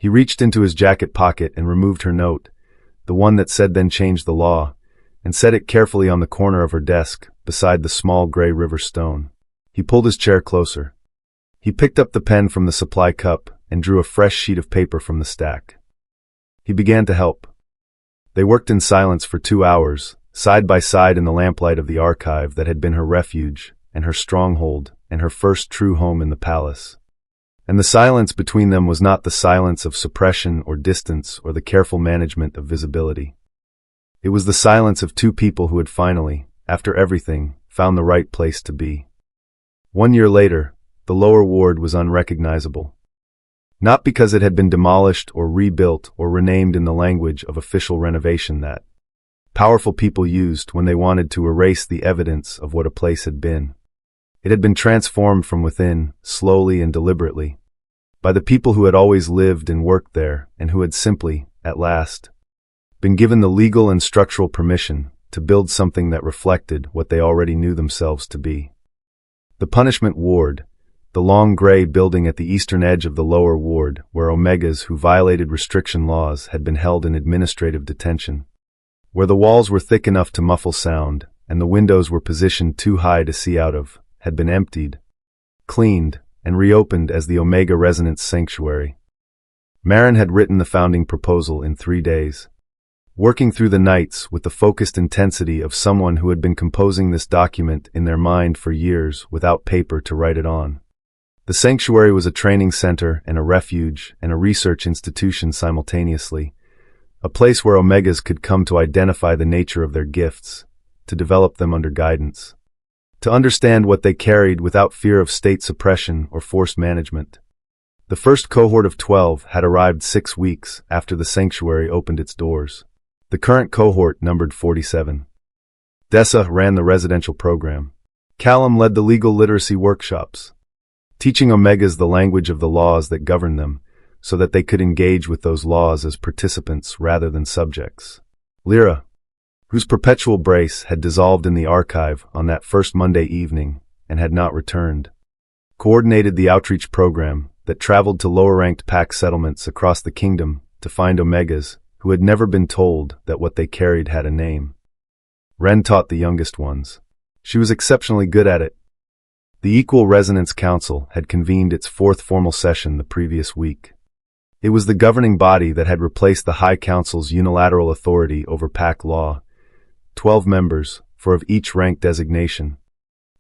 He reached into his jacket pocket and removed her note, the one that said "then change the law," and set it carefully on the corner of her desk, beside the small gray river stone. He pulled his chair closer. He picked up the pen from the supply cup and drew a fresh sheet of paper from the stack. He began to help. They worked in silence for 2 hours, side by side in the lamplight of the archive that had been her refuge and her stronghold and her first true home in the palace. And the silence between them was not the silence of suppression or distance or the careful management of visibility. It was the silence of two people who had finally, after everything, found the right place to be. 1 year later, the lower ward was unrecognizable. Not because it had been demolished or rebuilt or renamed in the language of official renovation that powerful people used when they wanted to erase the evidence of what a place had been. It had been transformed from within, slowly and deliberately, by the people who had always lived and worked there and who had simply, at last, been given the legal and structural permission to build something that reflected what they already knew themselves to be. The punishment ward, the long gray building at the eastern edge of the lower ward where Omegas who violated restriction laws had been held in administrative detention, where the walls were thick enough to muffle sound and the windows were positioned too high to see out of, had been emptied, cleaned, and reopened as the Omega Resonance Sanctuary. Marin had written the founding proposal in 3 days, working through the nights with the focused intensity of someone who had been composing this document in their mind for years without paper to write it on. The sanctuary was a training center and a refuge and a research institution simultaneously, a place where Omegas could come to identify the nature of their gifts, to develop them under guidance, to understand what they carried without fear of state suppression or forced management. The first cohort of 12 had arrived 6 weeks after the sanctuary opened its doors. The current cohort numbered 47. Dessa ran the residential program. Callum led the legal literacy workshops, teaching Omegas the language of the laws that govern them, so that they could engage with those laws as participants rather than subjects. Lyra, whose perpetual brace had dissolved in the archive on that first Monday evening and had not returned, coordinated the outreach program that traveled to lower-ranked pack settlements across the kingdom to find Omegas who had never been told that what they carried had a name. Ren taught the youngest ones. She was exceptionally good at it. The Equal Resonance Council had convened its 4th formal session the previous week. It was the governing body that had replaced the High Council's unilateral authority over pack law, 12 members, 4 of each rank designation,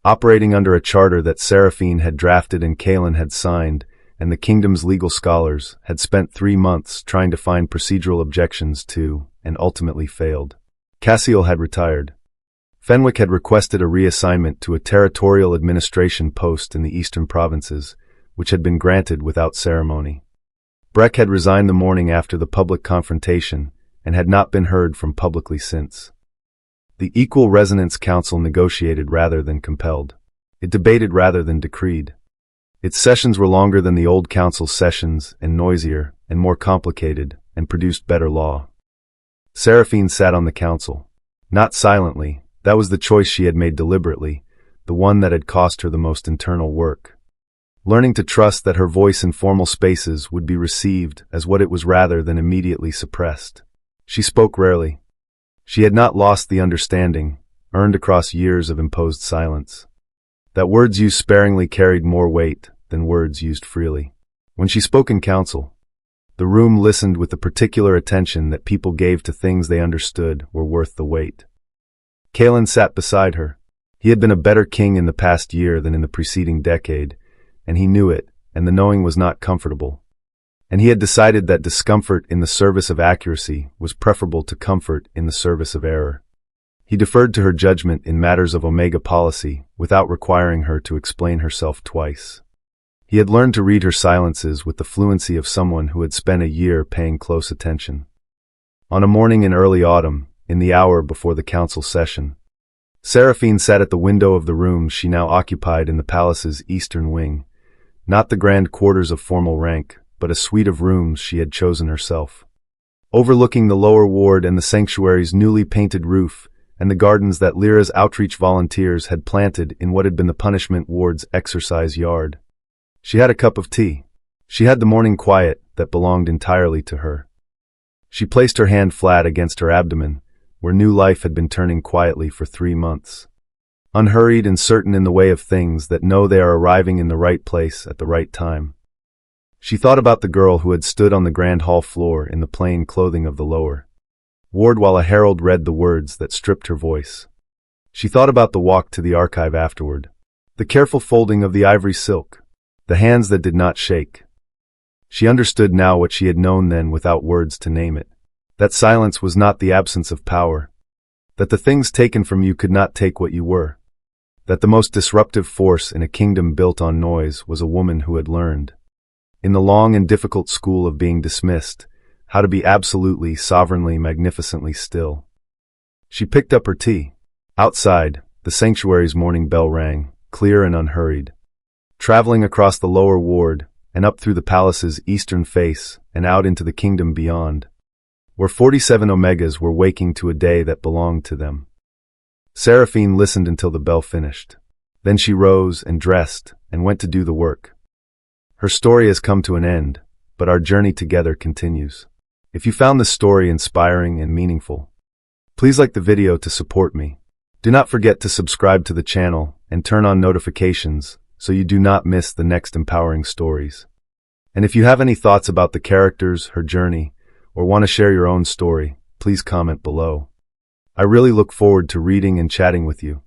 operating under a charter that Seraphine had drafted and Kaelin had signed, and the kingdom's legal scholars had spent 3 months trying to find procedural objections to, and ultimately failed. Cassiel had retired. Fenwick had requested a reassignment to a territorial administration post in the eastern provinces, which had been granted without ceremony. Breck had resigned the morning after the public confrontation and had not been heard from publicly since. The Equal Resonance Council negotiated rather than compelled. It debated rather than decreed. Its sessions were longer than the old council's sessions and noisier and more complicated and produced better law. Seraphine sat on the council. Not silently, that was the choice she had made deliberately, the one that had cost her the most internal work. Learning to trust that her voice in formal spaces would be received as what it was rather than immediately suppressed. She spoke rarely. She had not lost the understanding, earned across years of imposed silence, that words used sparingly carried more weight than words used freely. When she spoke in council, the room listened with the particular attention that people gave to things they understood were worth the wait. Kaelin sat beside her. He had been a better king in the past year than in the preceding decade, and he knew it, and the knowing was not comfortable. And he had decided that discomfort in the service of accuracy was preferable to comfort in the service of error. He deferred to her judgment in matters of Omega policy without requiring her to explain herself twice. He had learned to read her silences with the fluency of someone who had spent a year paying close attention. On a morning in early autumn, in the hour before the council session, Seraphine sat at the window of the room she now occupied in the palace's eastern wing, not the grand quarters of formal rank, but a suite of rooms she had chosen herself. Overlooking the lower ward and the sanctuary's newly painted roof, and the gardens that Lyra's outreach volunteers had planted in what had been the punishment ward's exercise yard. She had a cup of tea. She had the morning quiet that belonged entirely to her. She placed her hand flat against her abdomen, where new life had been turning quietly for 3 months. Unhurried and certain in the way of things that know they are arriving in the right place at the right time. She thought about the girl who had stood on the grand hall floor in the plain clothing of the lower ward while a herald read the words that stripped her voice. She thought about the walk to the archive afterward, the careful folding of the ivory silk, the hands that did not shake. She understood now what she had known then without words to name it. That silence was not the absence of power. That the things taken from you could not take what you were. That the most disruptive force in a kingdom built on noise was a woman who had learned, in the long and difficult school of being dismissed, how to be absolutely, sovereignly, magnificently still. She picked up her tea. Outside, the sanctuary's morning bell rang, clear and unhurried. Traveling across the lower ward, and up through the palace's eastern face, and out into the kingdom beyond, where 47 Omegas were waking to a day that belonged to them. Seraphine listened until the bell finished. Then she rose and dressed, and went to do the work. Her story has come to an end, but our journey together continues. If you found this story inspiring and meaningful, please like the video to support me. Do not forget to subscribe to the channel and turn on notifications so you do not miss the next empowering stories. And if you have any thoughts about the characters, her journey, or want to share your own story, please comment below. I really look forward to reading and chatting with you.